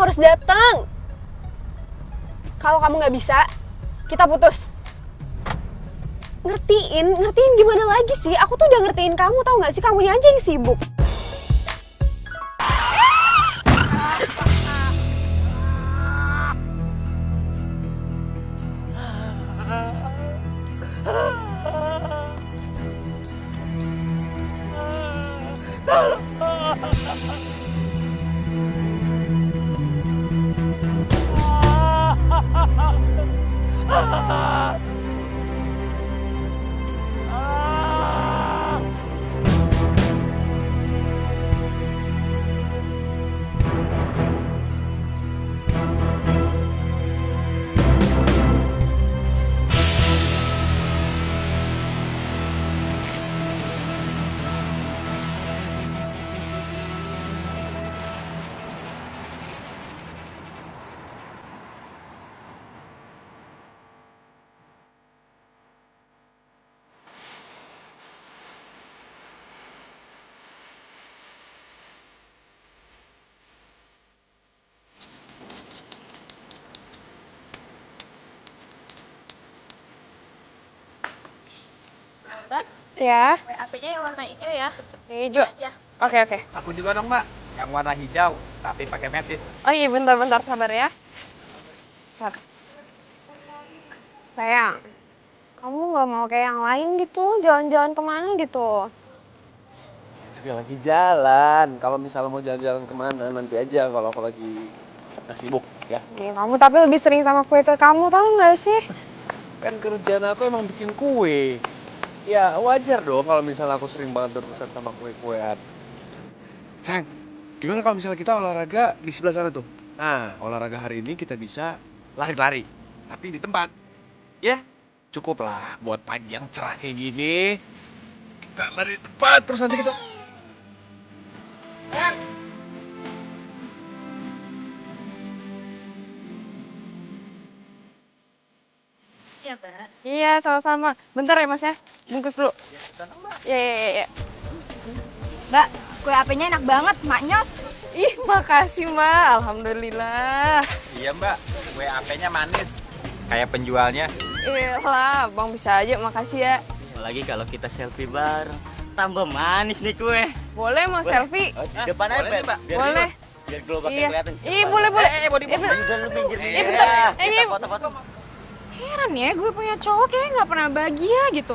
harus datang. Kalau kamu nggak bisa, kita putus. Ngertiin gimana lagi sih? Aku tuh udah ngertiin kamu, tahu nggak sih? Kamunya aja yang sibuk. Mbak, Ya, WAP-nya yang warna hijau ya? hijau. Ya. Oke. Aku juga dong, Mbak. Yang warna hijau, tapi pakai metis. Oh iya, bentar, sabar ya. Bentar. Sayang, kamu nggak mau kayak yang lain gitu, jalan-jalan kemana gitu? Juga lagi jalan. Kalau misalnya mau jalan-jalan kemana, nanti aja kalau aku lagi nggak sibuk ya. Nih, kamu tapi lebih sering sama kue ke kamu, tahu nggak sih? Kan kerjaan aku emang bikin kue. Ya wajar dong kalau misalnya aku sering banget berurusan sama kue-kuean. Sayang, gimana kalau misalnya kita olahraga di sebelah sana tuh? Nah, olahraga hari ini kita bisa lari-lari. Tapi di tempat. Ya, cukup lah buat pagi yang cerah kayak gini. Kita lari di tempat, terus nanti kita... Iya, Mbak. Iya, sama-sama. Bentar ya, Mas ya. Bungkus dulu. Iya. Mbak, kue AP-nya enak banget, maknyos. Ih, makasih, Mbak. Alhamdulillah. Iya, Mbak. WAP-nya manis. Kayak penjualnya. Iyalah, Bang bisa aja. Makasih ya. Apalagi kalau kita selfie bareng, tambah manis nih kue. Boleh mau selfie? Depan aja, boleh nih, Mbak. Biar Boleh. biar glowbacknya Iya. kelihatan. Ih, boleh. Body udah lu minggir nih. Iya, bentar. Ini Kita foto-foto. heran ya, gue punya cowok kayaknya nggak pernah bahagia gitu.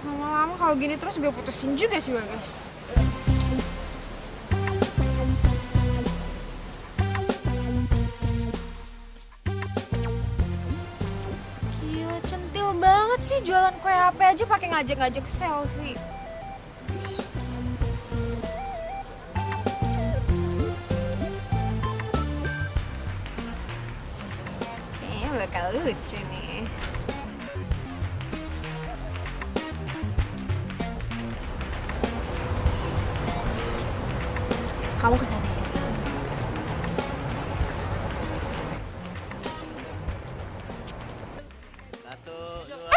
Lama-lama kalau gini terus gue putusin juga sih, Bagas. Gila, centil banget sih jualan kue HP aja pakai ngajak-ngajak selfie. Kayaknya bakal lucu nih. Kamu kesana ya? Satu, dua.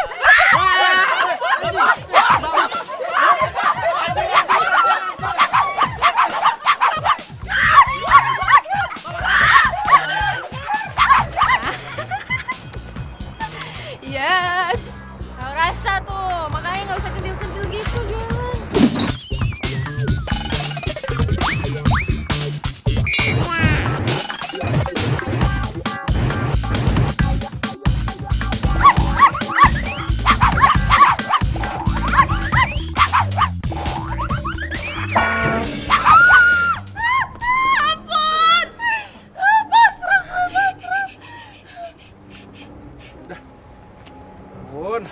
Yes, tahu rasa tuh, makanya nggak usah centil-centil gitu jualan. Bun.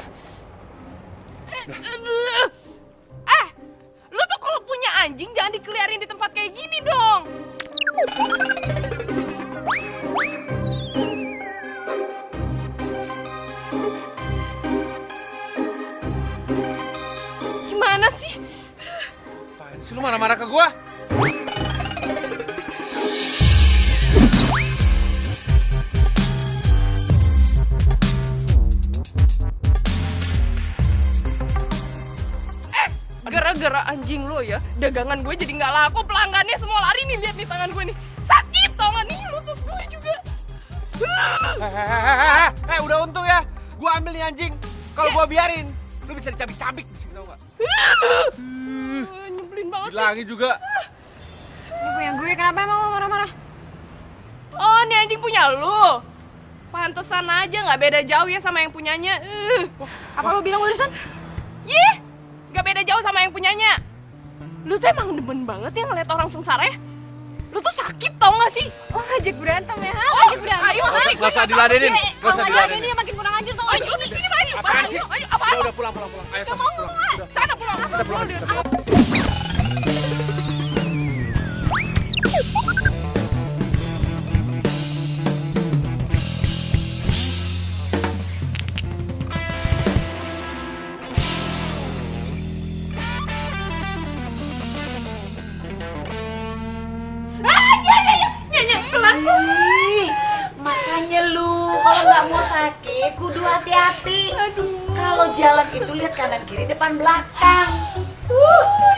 Lu tuh kalau punya anjing jangan dikeliarin di tempat kayak gini dong. Gimana sih? Apaan sih lu marah-marah ke gua? Gara-gara anjing lo ya, dagangan gue jadi nggak laku, pelanggannya semua lari nih, lihat nih tangan gue nih, sakit. tau gak nih lutut gue juga. Udah untung ya. Gua ambil nih anjing. Kalau gua biarin, lu bisa dicabik-cabik di sini tau gak? Nyebelin banget sih. Bilangin juga. Ini punya gue, kenapa emang lo marah-marah? Oh, ini anjing punya lu. Pantesan aja nggak beda jauh ya sama yang punyanya. Apa lo bilang barusan? Yih, nggak beda jauh sama yang punyanya. Lu tuh emang demen banget ya ngeliat orang sengsara ya. Lu tuh sakit tau gak sih? Oh, ngajak berantem ya? Ngajak berantem? Ayo, Gak usah diladenin. Gak usah diladenin. Ini makin kurang ajar tau gak Ayo, sih? sini ayo. Apaan sih? Ayo, apaan? Udah pulang. Ayo sama pulang. Udah. Sana pulang. Kita pulang. Nyanyi pelan. Ih, makanya lu kalau nggak mau sakit kudu hati-hati. Aduh. Kalau jalan itu lihat kanan kiri depan belakang.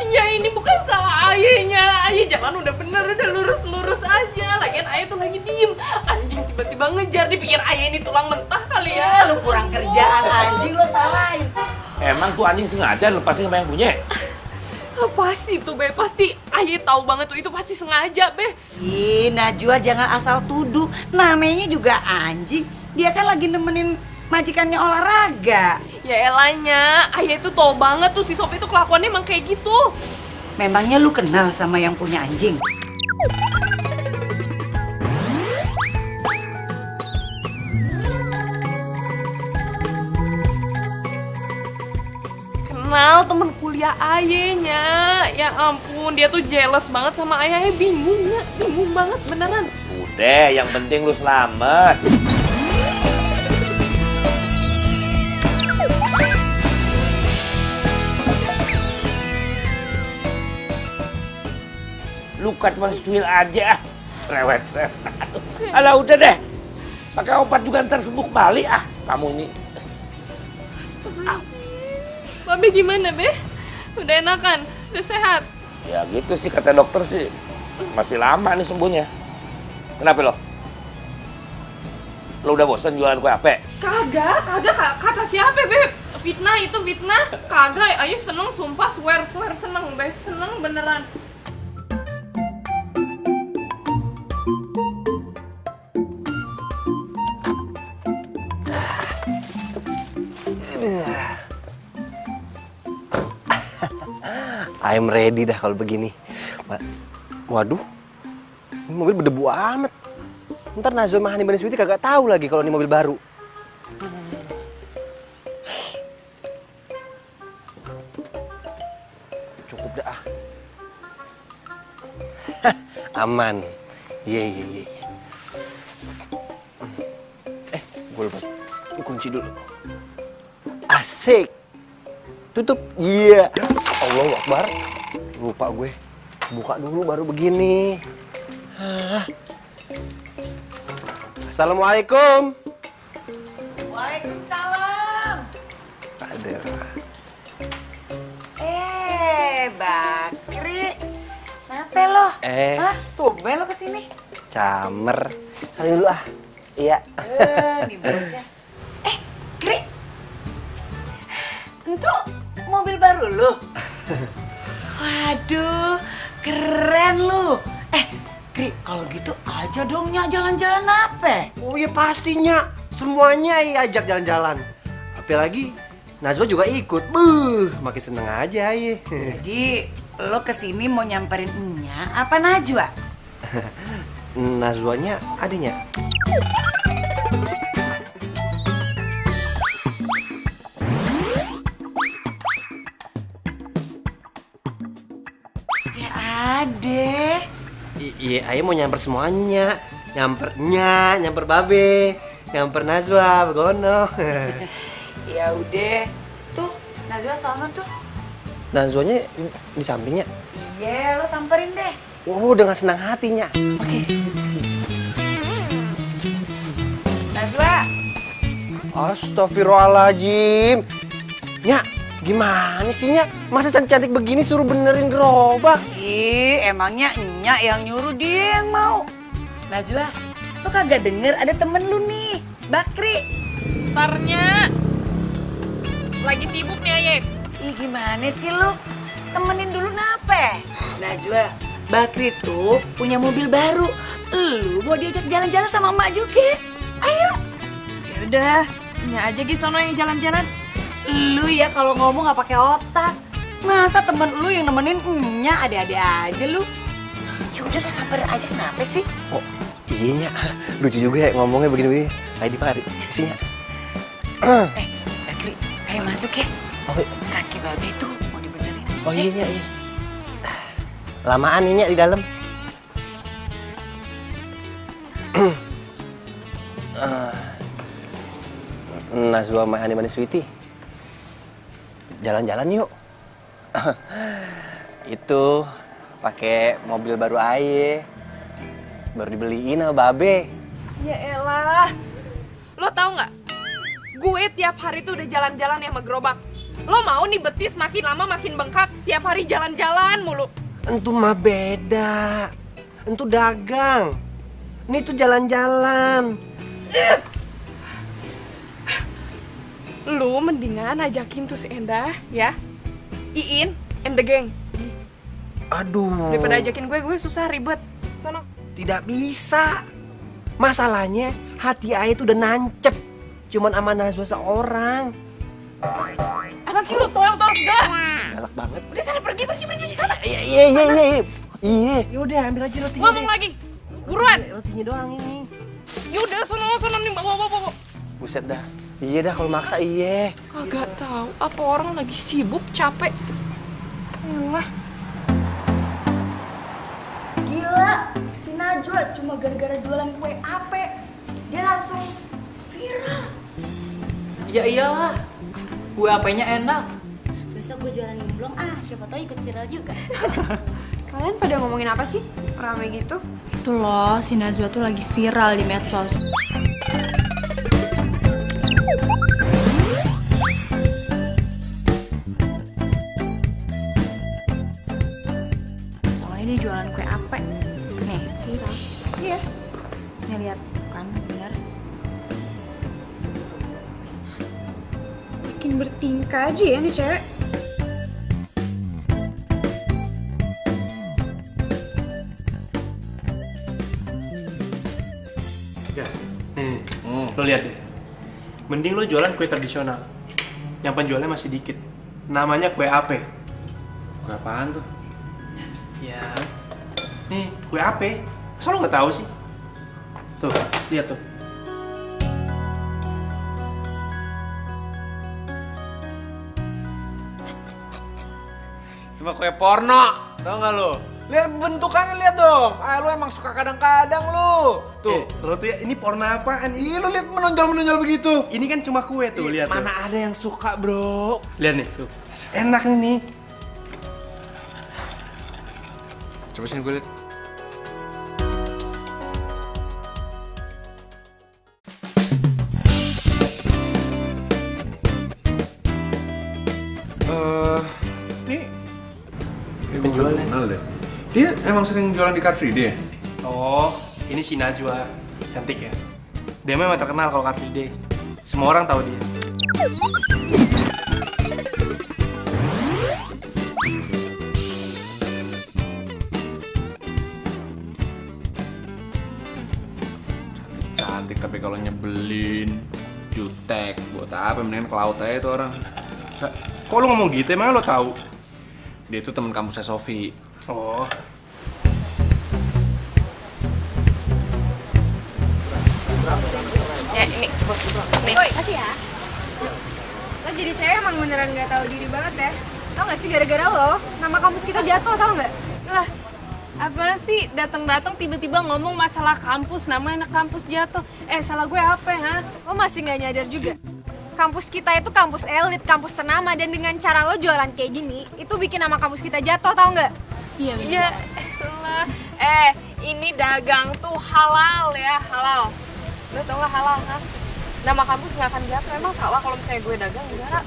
Ya ini bukan salah ayahnya. Ayah jalan udah bener, udah lurus-lurus aja. Lagian ayah tuh lagi diem. Anjing tiba-tiba ngejar, dipikir ayah ini tulang mentah kali ya. Lu kurang kerjaan anjing lo salahin. Emang tuh anjing sengaja lepasin sama yang punya? Pasti tuh Be, pasti ayah tahu banget tuh itu pasti sengaja Be. Ih, Najwa jangan asal tuduh. Namanya juga anjing. Dia kan lagi nemenin majikannya olahraga. Ya elanya, ayah itu tahu banget tuh si Sopi itu kelakuannya emang kayak gitu. Memangnya lu kenal sama yang punya anjing? Kenal temen kuliah ayahnya. Ya ampun, dia tuh jealous banget sama ayahnya. Bingung banget beneran. Udah, yang penting lu selamat. Luka cuma secuil aja, cerewet. Alah udah deh, pakai obat juga ntar sembuh kembali kamu ini. Babe gimana Be? Udah enakan? Udah sehat? Ya gitu sih kata dokter sih, masih lama nih sembuhnya. Kenapa lo? Lo udah bosan jualan kue ape? Kagak, kata siapa Be? Fitnah itu fitnah. Kagak, ayah seneng sumpah, swear seneng Be, seneng beneran. I'm ready dah kalau begini. Waduh, ini mobil berdebu amat. Ntar Nazwa sama Hani Bani Sweety kagak tahu lagi kalau ini mobil baru. Cukup dah. Aman. Iya. Gue lupa. Ini kunci dulu. Asik. Tutup. Iya. Allahu Akbar. Lupa gue. Buka dulu baru begini. Assalamualaikum. Waalaikumsalam. Ada. Bakri. Kenapa lo? Hah? Tumben lo kesini? Camer. Salim dulu Iya. Nih bocah. Kri. Itu mobil baru lo? Waduh, keren lu. Kri, kalau gitu aja dong Nyak jalan-jalan apa? Oh iya pastinya. Semuanya ajak jalan-jalan. Apalagi Nazwa juga ikut. Makin seneng aja ya. Jadi lo kesini mau nyamperin Nya apa Najwa? Nazwanya adanya. Ya ade. Iya, ayah mau nyamper semuanya. Nyamper Nya, nyamper Babe, nyamper Nazwa, begono. Ya udah. Tuh, Najwa sama tuh. Nazwanya di sampingnya. Iya, lo samperin deh. Oh, dengan senang hatinya. Oke. Najwa. Astagfirullahaladzim. Nya, gimana sih Nya? Masa cantik-cantik begini suruh benerin gerobak? Ih, emangnya Nya yang nyuruh, dia yang mau. Najwa, lo kagak denger ada temen lu nih, Bakri. Ntarnya lagi sibuk nih Aye. Ih gimana sih lu? Temenin dulu nape? Najwa, Bakri tuh punya mobil baru. Lu mau diajak jalan-jalan sama emak juga? Ayo. Yaudah, nya aja Gi sono yang jalan-jalan. Lu ya kalau ngomong nggak pakai otak. Masa temen lu yang nemenin nya ada-ada aja lu? Ya udah lah sabar aja, kenapa sih? Oh, iya, lucu juga ya ngomongnya begini-begini. Ayo di mari, sini. Bakri, ayo masuk ya. Oh, Kaki babe tuh mau dibenerin. oh iya, iya. Lamaan nih di dalam. Najwa sama Hani Manis Sweety. Jalan-jalan yuk. Itu pakai mobil baru Aye. Baru dibeliin sama Babe. Ya elah. Lo tau nggak? Gue tiap hari tuh udah jalan-jalan sama gerobak. Lo mau nih betis makin lama makin bengkak, tiap hari jalan-jalan mulu. Entu mah beda. Entu dagang. Ini tuh jalan-jalan. Lu mendingan ajakin tuh si Endah, ya. Iin and the gang. Aduh. Daripada ajakin gue susah ribet. Sono. Tidak bisa. Masalahnya hati Aye tuh udah nancep. Cuman sama Najwa seorang. Apa sih lu toel-toel dah? Galak banget. Udah sana pergi. Iya. Iya, yaudah ambil aja rotinya. Ngomong lagi. Buruan. Rotinya doang ini. Yaudah sono nih bawa. Buset dah. Iya dah kalau maksa iya. Agak tahu apa orang lagi sibuk capek. Alah. Gila, si Najwa cuma gara-gara jualan kue ape, dia langsung viral. Ya iyalah, kue apenya enak. Besok gue jualan gemblong, siapa tahu ikut viral juga. Kalian pada ngomongin apa sih? Rame gitu? Itu loh, si Najwa tuh lagi viral di medsos. Soalnya dia jualan kue ape. Nih, viral. Iya. Nih lihat kan, bener. Makin bertingkah aja ya nih cewek. Yes, nih, lo lihat deh. Mending lo jualan kue tradisional. Yang penjualnya masih dikit. Namanya kue ape. Kue apaan tuh? Ya, nih kue ape. Masa lo nggak tahu sih? Tuh, lihat tuh. Itu mah kue porno, tau gak lo? Lihat bentukannya, lihat dong. Lu emang suka kadang-kadang lu. Tuh. Lo tuh ya, ini porno apaan? Iya, lu lihat menonjol-menonjol begitu. Ini kan cuma kue tuh, lihat tuh. Mana ada yang suka, bro? Lihat nih, tuh. Enak nih. Coba sini gue lihat. Ini penjualnya. Kenal deh. Dia emang sering jualan di Car Free Day ya? Oh, ini si Najwa. Cantik ya? Dia memang terkenal kalau Car Free Day. Semua orang tahu dia. Cantik tapi kalau nyebelin, jutek, buat apa? Mendingan ke laut aja itu orang. Kok lo ngomong gitu? Emang lo tahu? Dia itu teman kampusnya Sofi. Oh. Ya ini. Nih. Woi, kasih ya. Lo jadi cewek emang beneran gak tahu diri banget ya. Tau gak sih gara-gara lo, nama kampus kita jatuh, tau gak? Lah, apa sih datang-datang tiba-tiba ngomong masalah kampus, nama anak kampus jatuh. Salah gue apa ya? Lo masih gak nyadar juga? Kampus kita itu kampus elit, kampus ternama, dan dengan cara lo jualan kayak gini, itu bikin nama kampus kita jatuh, tau nggak? Iya, Ya elah. Ini dagang tuh halal ya, halal. Lo tau gak halal kan? Nama kampus nggak akan jatuh. Emang salah kalau misalnya gue dagang enggak?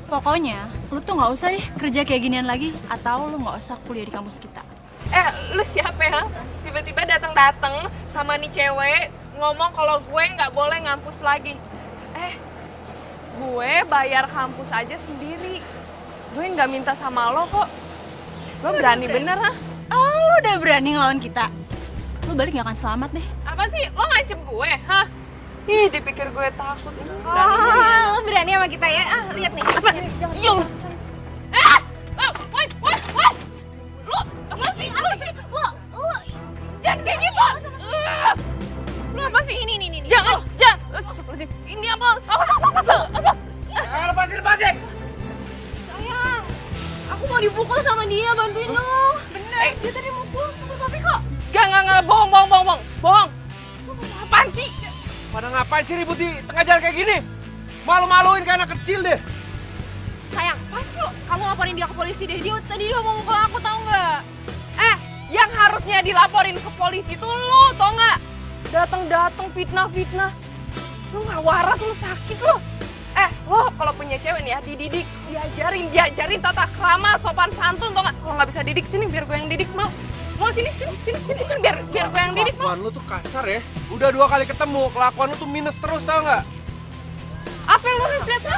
Pokoknya, lu tuh nggak usah deh kerja kayak ginian lagi, atau lu nggak usah kuliah di kampus kita. Lu siapa ya? tiba-tiba datang sama nih cewek ngomong kalau gue nggak boleh ngampus lagi. Gue bayar kampus aja sendiri. Gue nggak minta sama lo kok. Lo berani bener ah? Oh, lo udah berani ngelawan kita? Lo balik gak akan selamat deh. Apa sih? Lo ngancem gue, hah? Ih, dipikir gue takut. Lo berani sama kita ya? Lihat nih. Apa? Iya lo. Woi. Lo, apa sih? Lo, jangan kayak gitu. Lo apa sih? Ini. Jangan. Ini apa? Awas. Lepasin. Sayang, aku mau dipukul sama dia, bantuin dong. Bener, dia tadi mukul Sofi kok. Gak, bohong. Apaan sih? Pada ngapain sih ribut di tengah jalan kayak gini? Malu-maluin kayak anak kecil deh. Sayang, pas lo, kamu laporin dia ke polisi deh. Tadi dia mau mukul aku, tau nggak? Yang harusnya dilaporin ke polisi tuh lo, tau nggak? Datang fitnah. Lo nggak waras, lo sakit lo. Lo kalau punya cewek nih ya, dididik, diajarin tata krama, sopan santun, tau nggak? Kalau nggak bisa didik, sini biar gue yang didik, mau sini, biar gue yang didik, mau. Kelakuan lu tuh kasar ya. Udah 2 kali ketemu, kelakuan lu tuh minus terus, tau nggak? Apa yang lo lihat, ha?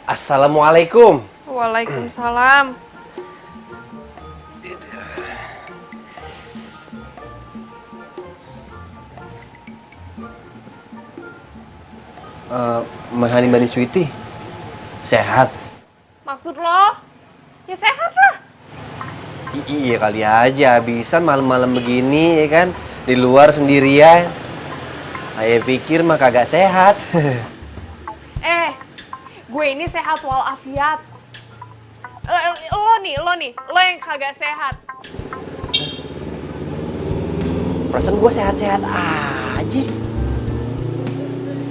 Assalamualaikum. Waalaikumsalam. Mahani Bani Sweety, sehat? Maksud lo? Ya sehat lah. Iya kali aja, habisan malam-malam begini ya kan, di luar sendirian. Saya pikir mah kagak sehat. Gue ini sehat walafiat. Lo yang kagak sehat. Perasaan gue sehat-sehat aja.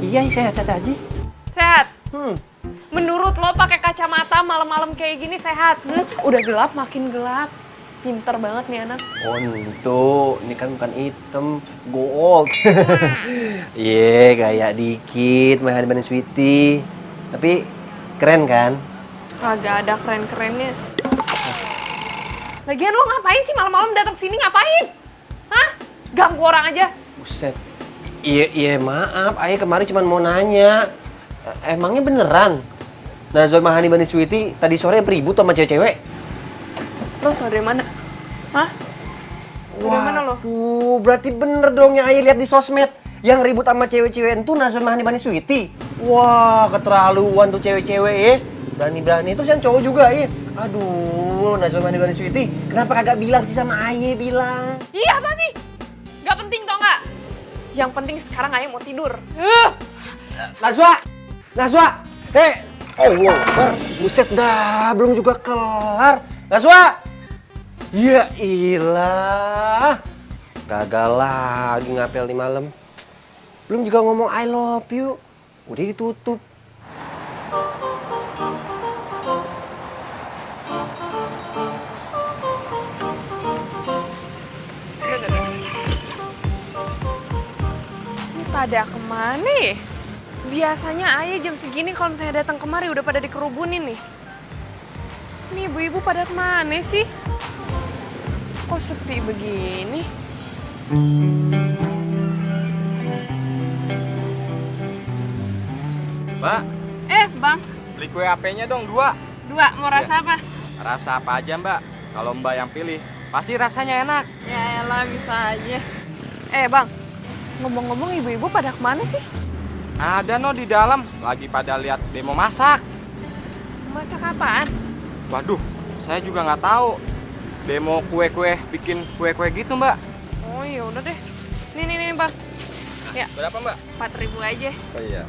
Iya, sehat-sehat aja. Sehat? Menurut lo pakai kacamata malam-malam kayak gini sehat? Udah gelap makin gelap. Pinter banget nih anak. Oh itu, ini kan bukan hitam, gold. Iya, kayak dikit Mahani Bani Sweety. Tapi keren kan? Kagak ada keren-kerennya. Lagian lo ngapain sih malam-malam datang sini ngapain? Hah? Ganggu orang aja. Buset. Iya maaf, Ayah kemarin cuma mau nanya. Emangnya beneran Najwa Mahani Bani Sweety tadi sore beribut sama cewek-cewek? Lo tau dari mana? Hah? Dari mana lo? Waduh, berarti bener dong yang Ayah lihat di sosmed. Yang ribut sama cewek-cewek itu Najwa Mahani Bani Sweety. Wah, keterlaluan tuh cewek-cewek ya. Berani-berani itu yang cowok juga ya. Aduh, Najwa Mahani Bani Sweety, kenapa kagak bilang sih sama Ayah bilang? Iya apa sih? Gak penting tau gak? Yang penting sekarang Ayah mau tidur. Najwa, hei, Allah, buset dah, belum juga kelar. Najwa, ya ilah, gagal lagi ngapel di malam. Belum juga ngomong I love you, udah ditutup. Ini pada kemana ya? Biasanya Ayah jam segini kalau misalnya datang kemari udah pada dikerubunin nih. Ini ibu-ibu pada kemana sih? Kok sepi begini? Mbak, Bang. beli kue AP-nya dong 2. 2, mau rasa apa? Rasa apa aja Mbak? Kalau Mbak yang pilih, pasti rasanya enak. Ya elah, bisa aja. Bang, ngomong-ngomong ibu-ibu pada kemana sih? Ada no di dalam, lagi pada lihat demo masak. Masak apaan? Waduh, saya juga nggak tahu. Demo kue-kue, bikin kue-kue gitu Mbak. Oh iya udah deh. Nih Bang. Ya. Berapa Mbak? 4.000 aja. Oh iya.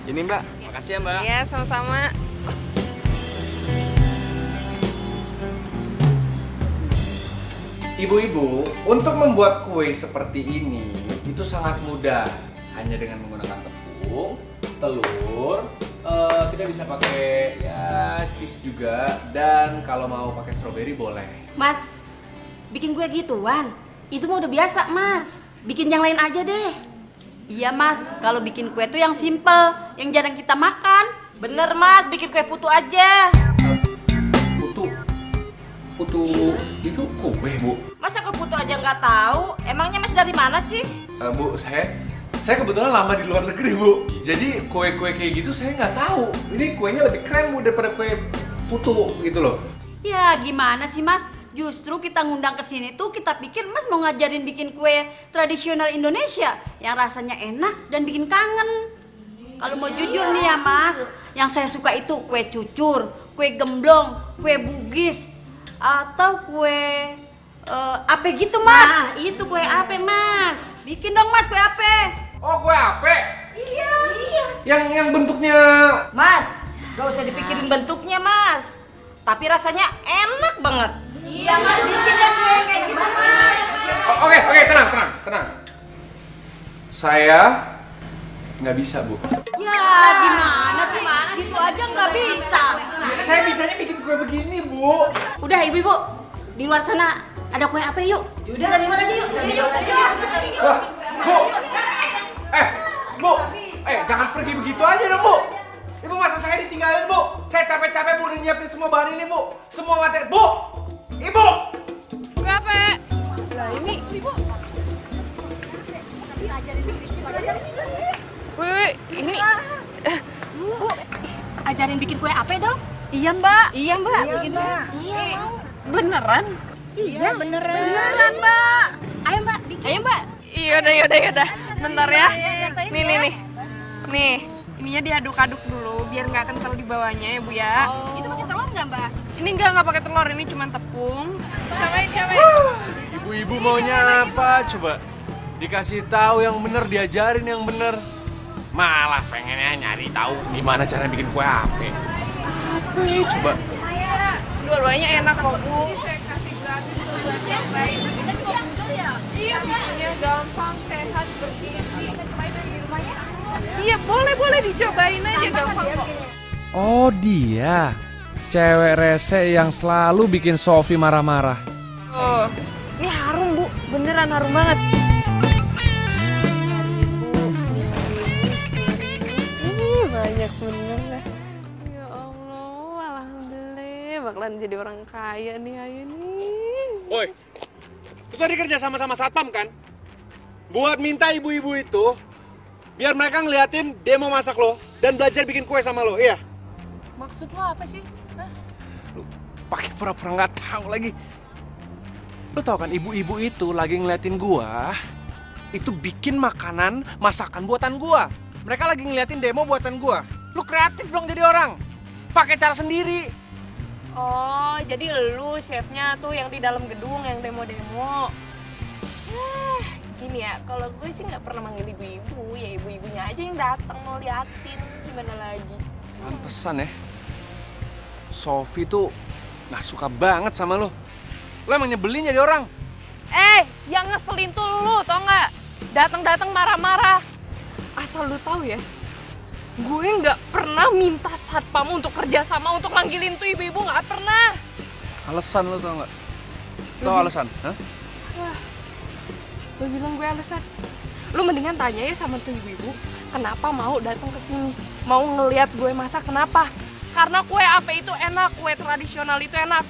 Ini Mbak, makasih ya Mbak. Iya, sama-sama. Ibu-ibu, untuk membuat kue seperti ini itu sangat mudah. Hanya dengan menggunakan tepung, telur, kita bisa pakai ya cheese juga, dan kalau mau pakai stroberi boleh. Mas, bikin kue gituan. Itu mah udah biasa, Mas. Bikin yang lain aja deh. Iya Mas, kalau bikin kue tuh yang simple, yang jarang kita makan. Bener Mas, bikin kue putu aja. Putu itu kue, Bu. Masa kue putu aja nggak tahu? Emangnya Mas dari mana sih? Bu, saya kebetulan lama di luar negeri, Bu. Jadi kue-kue kayak gitu saya nggak tahu. Ini kuenya lebih keren, Bu, daripada kue putu gitu loh. Ya gimana sih Mas? Justru kita ngundang ke sini tuh kita pikir Mas mau ngajarin bikin kue tradisional Indonesia yang rasanya enak dan bikin kangen. Kalau mau jujur nih ya Mas, yang saya suka itu kue cucur, kue gemblong, kue bugis, atau kue ape gitu Mas. Nah, itu kue ape, Mas. Bikin dong Mas kue ape. Oh, kue ape? Iya. Yang bentuknya... Mas, gak usah dipikirin bentuknya Mas, tapi rasanya enak banget. Iya Mas, bikin deh kue kayak gitu Mas. Oke, tenang. Saya nggak bisa, Bu. Ya gimana sih? Gitu aja nggak bisa. Saya bisanya bikin kue begini, Bu. Udah, Ibu-ibu. Di luar sana ada kue ape yuk. Yaudah, dari luar aja yuk. Wah, Bu. Jangan pergi begitu aja dong, Bu. Ibu masa saya ditinggalin, Bu? Saya capek-capek, Bu, udah nyiapin semua bahan ini, Bu. Semua materi. Bu! Ibu! Kue ape? Lah ini, Ibu. Wih, ini. Bu, ajarin bikin kue ape dong. Iya Mbak. Iya, Mbak. Beneran? Iya, beneran, Mbak. Ayo, Mbak, bikin. Ayo Mbak. Yaudah. Bentar ya. Nih. Nih, ininya diaduk-aduk dulu biar nggak kental di bawahnya ya Bu ya. Itu pakai telur nggak, Mbak? Ini nggak pakai telur, ini cuma tepung. Cobain. Ibu-ibu maunya apa? Coba dikasih tahu yang bener, diajarin yang bener. Malah pengennya nyari tahu gimana cara bikin kue ape. Coba. Dua-duanya enak kok Bu. Saya kasih gratis buat yang lain. Iya, bikinnya gampang, sehat, bergizi. Iya, boleh dicobain aja, gampang kok. Oh dia, cewek rese yang selalu bikin Sofi marah-marah. Oh, ini harum Bu, beneran harum banget. Banyak bener lah. Ya Allah, alhamdulillah bakalan jadi orang kaya nih Ayu nih. Woi, lu tadi kerja sama-sama satpam kan? Buat minta ibu-ibu itu biar mereka ngeliatin demo masak lo dan belajar bikin kue sama lo, iya? Maksud lo apa sih? Hah? Lu pakai pura-pura nggak tahu lagi. Lu tau kan ibu-ibu itu lagi ngeliatin gua itu bikin makanan masakan buatan gua. Mereka lagi ngeliatin demo buatan gua. Lu kreatif dong jadi orang. Pakai cara sendiri. Oh, jadi lu chefnya tuh yang di dalam gedung yang demo-demo. Gini ya, kalau gue sih nggak pernah manggil ibu-ibu, ya ibu-ibunya aja yang datang mau liatin, gimana lagi. Pantesan ya, Sofi tuh nggak suka banget sama lo. Lo emang nyebelin jadi orang. Yang ngeselin tuh lu, tau nggak? Datang-datang marah-marah. Asal lu tahu ya, gue nggak pernah minta satpam untuk kerja sama untuk manggilin tuh ibu-ibu, nggak pernah. Alasan lo tau nggak? Tau alasan? Hah? Gue bilang gue alasan. Lu mendingan tanya ya sama tuh ibu-ibu, kenapa mau datang ke sini? Mau ngelihat gue masak kenapa? Karena kue ape itu enak, kue tradisional itu enak.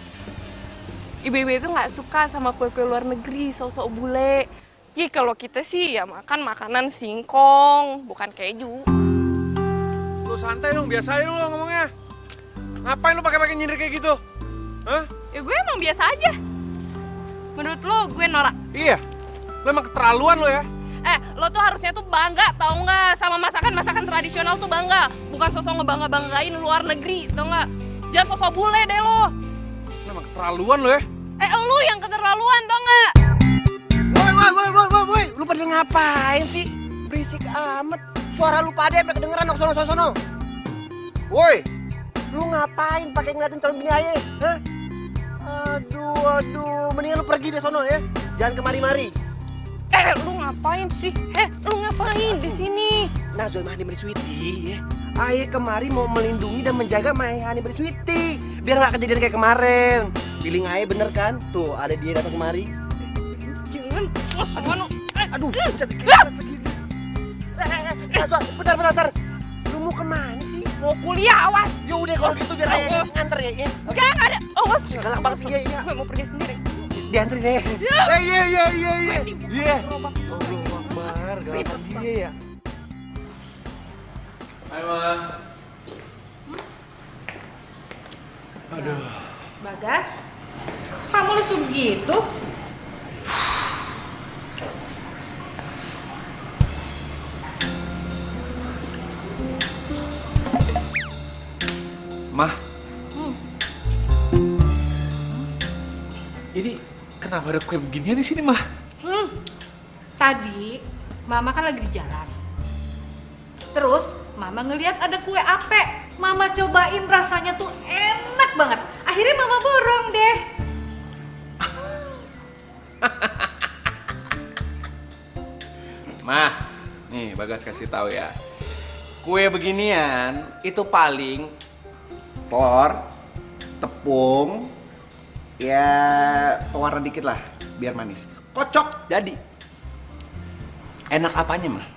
Ibu-ibu itu nggak suka sama kue-kue luar negeri, sok-sok bule. Ya kalau kita sih ya makan makanan singkong, bukan keju. Lu santai dong, biasain lo ngomongnya. Ngapain lu pakai nyindir kayak gitu? Hah? Ya gue emang biasa aja. Menurut lo gue norak? Iya. Lo emang keterlaluan lo ya? Lo tuh harusnya tuh bangga, tau nggak? Sama masakan tradisional tuh bangga. Bukan sosok ngebangga-banggain luar negeri, tau nggak? Jangan sosok bule deh lo. Lo emang keterlaluan lo ya? Lo yang keterlaluan, tau nggak? Woi, lu pada ngapain sih? Berisik amat. Suara lu pada sampai kedengeran sono. Woi, lu ngapain pakai ngeliatin calon bini aja? Hah? Aduh, mendingan lu pergi deh sono ya. Jangan kemari-mari. Lu ngapain sih? Lu ngapain di sini? Najwa Mahani Sweety ya. Aye kemari mau melindungi dan menjaga Mahani Sweety biar nggak kejadian kayak kemarin. Feeling aja bener kan? Tuh ada dia datang kemari. Jangan, Aduh, bisa bentar. Lu mau kemana sih? mau kuliah, awas. Ya udah kalau gitu biar ayah nganter ya. Enggak ada. Awas. Galak banget sih. Iya. Gue mau pergi sendiri. Dianterin ya. Iya. Iya. Allah Akbar, galakan dia ya. Hai, Ma. Aduh. Bagas, kamu lesu begitu? Mah. Ini kenapa ada kue beginian di sini, Mah? Tadi Mama kan lagi di jalan. Terus Mama ngelihat ada kue ape. Mama cobain, rasanya tuh enak banget. Akhirnya Mama borong deh. Mah, nih Bagas kasih tahu ya. Kue beginian itu paling telur, tepung, ya pewarna dikit lah biar manis. Kocok jadi. Enak apanya, Mah?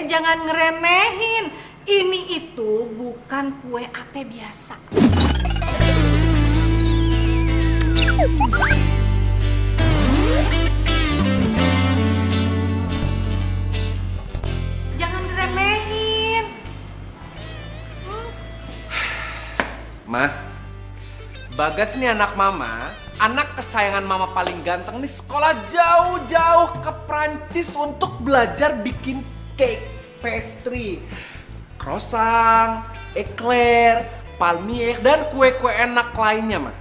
Jangan ngeremehin. Ini itu bukan kue ape biasa. Jangan diremehin. Mah, Bagas nih anak Mama, anak kesayangan Mama paling ganteng nih, sekolah jauh-jauh ke Prancis untuk belajar bikin cake, pastry, croissant, eclair, palmier, dan kue-kue enak lainnya, Mah.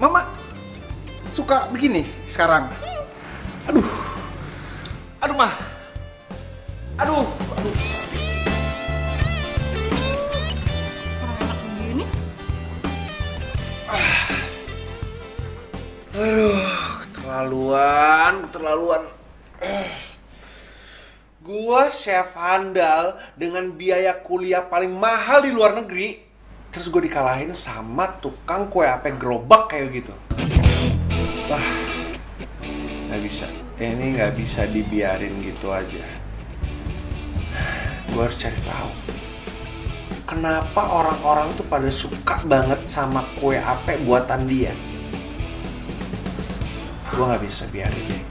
Mama suka begini sekarang. Aduh, Mah. Aduh. Begini. Aduh, keterlaluan. Gua chef handal dengan biaya kuliah paling mahal di luar negeri, terus gue dikalahin sama tukang kue ape gerobak kayak gitu. Wah, nggak bisa. Ini nggak bisa dibiarin gitu aja. Gue harus cari tahu kenapa orang-orang tuh pada suka banget sama kue ape buatan dia. Gue nggak bisa biarin deh.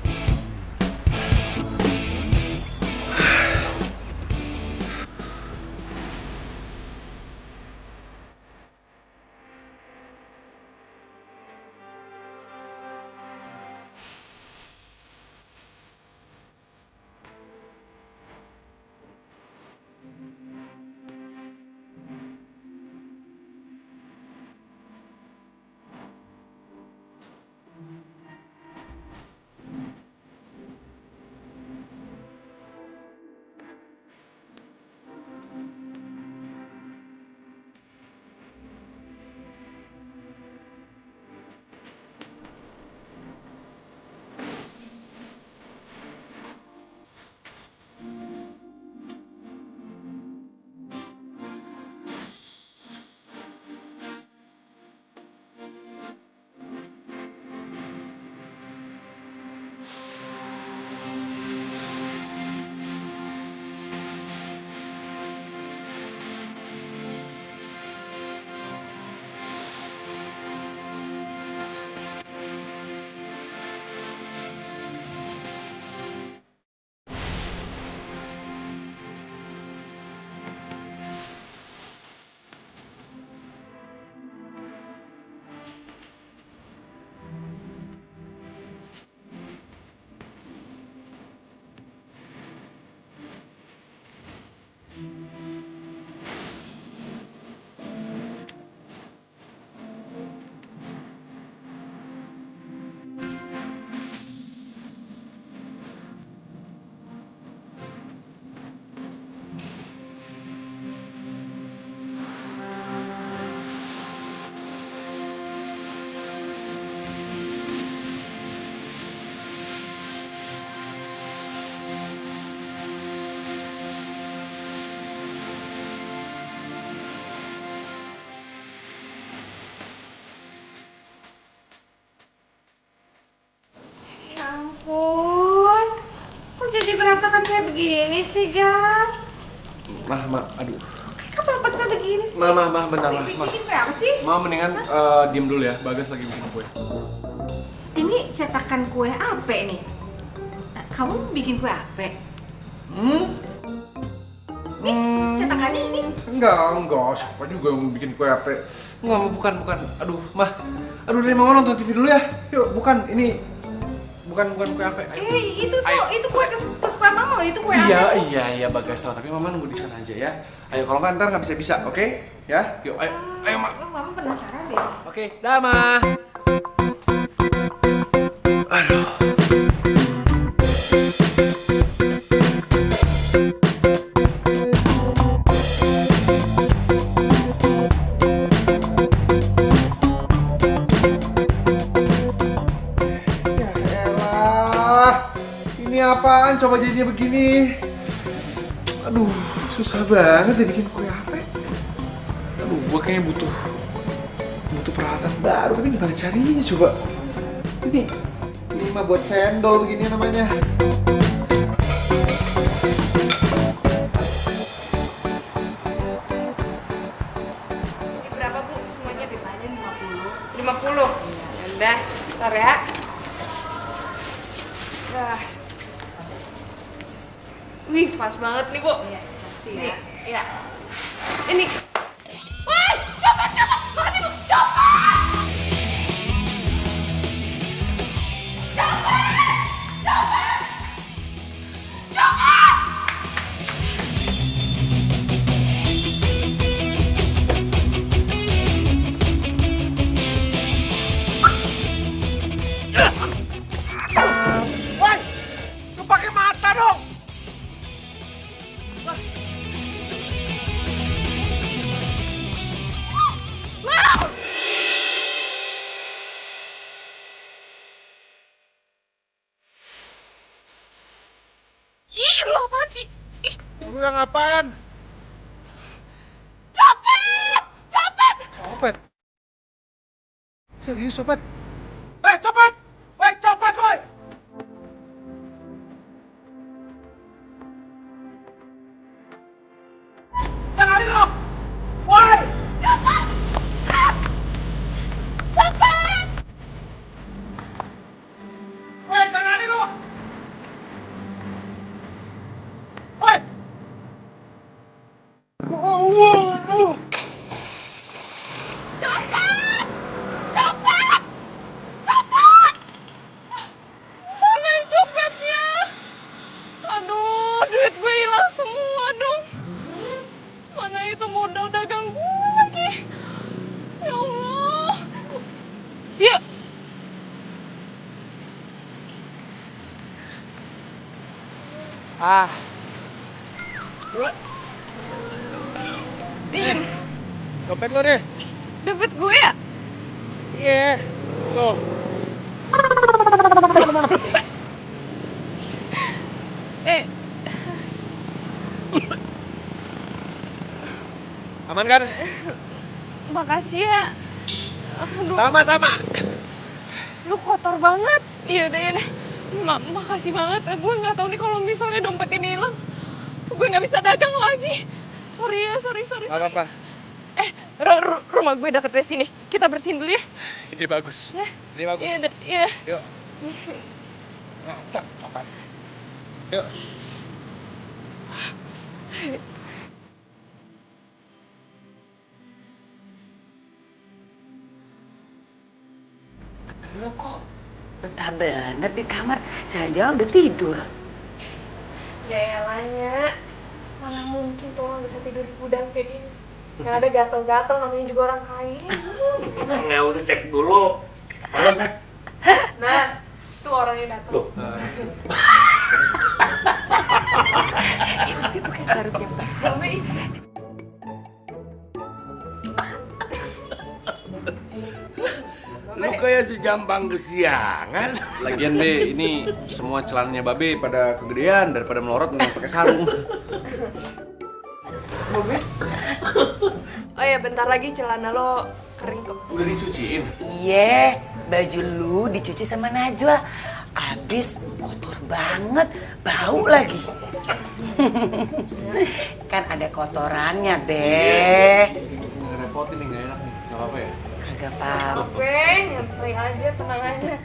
berantakan kayak begini sih, Gas? Mah, aduh. Kenapa pecah begini sih? Mah, bentar lah. Bikin kue apa sih? Mah mendingan diem dulu ya, Bagas lagi bikin kue. Ini cetakan kue apa nih? Kamu bikin kue apa? Nih, cetakannya ini? Enggak, siapa juga yang bikin kue apa? Enggak, bukan. Aduh, Mah. Aduh, dari Mama nonton TV dulu ya. Yuk, bukan, ini bukan kue apa. Itu kue kesukaan Mama loh, itu kue apa? Iya, Bagas tahu, tapi Mama nunggu di sana aja ya. Ayo, kalau nggak ntar nggak bisa, oke? Ya, yuk, ayo, Mak. Mama penasaran deh. Oke, dah, Ma. Aduh. Apaan coba jadinya begini? Aduh, susah banget deh bikin kue apa. Aduh, gua kayaknya butuh peralatan baru, tapi gimana carinya coba? Ini mah buat cendol begini namanya. Ini berapa, Bu? Semuanya ditanya 50. 50? Yaudah, ntar ya. Dah. Wih, pas banget nih, Bu. Iya, pasti ya. Nih, iya. Ini. Woi, copet! Makasih, Bu. Copet! Woi, lu pakai mata dong. Ih, lu apaan sih? Ih, Lu yang apaan? Copet? Serius, copet? Copet! Woi! Jangan lu! Woi! Woi, jangan lu! Woi! Mana yang copetnya? Aduh, duit gue hilang semua dong. Mana itu modal dagang gue lagi. Ya Allah. Ya. Dompet lo deh. Dompet gue ya? Iya. Tuh. Aman kan? Makasih ya. Aduh, Sama-sama. lu kotor banget. Iya deh. Makasih banget. Gue nggak tahu nih kalau misalnya dompet ini hilang, gue nggak bisa dagang lagi. Sorry ya, sorry. Gak apa-apa. Rumah gue deket dari sini. Kita bersihin dulu ya. Ini bagus. Ya. Ini bagus. Iya. Yuk. Apa? Yuk. Lo kok betah banget di kamar? Jangan-jangan udah tidur. Ya elahnya. Mana mungkin tuh orang bisa tidur di gudang kayak gini. Yang ada gatel-gatel, namanya juga orang kaya. Nggak udah cek dulu. Halo, Nek. Nah, itu orangnya datang. Loh. Itu kayak sarungnya Pak. Lu kayak si jambang kesiangan. Lagian Be, ini semua celananya Babe pada kegedean daripada melorot dengan pakai sarung. Oh ya, bentar lagi celana lo kering kok. Udah dicuciin? Iya, baju lu dicuci sama Najwa. Abis kotor banget, bau lagi. Kan ada kotorannya, Be. Ngerepotin nih, nggak enak nih. Nggak apa-apa ya? Kagak apa-apa. Oke, nyantai aja, tenang aja.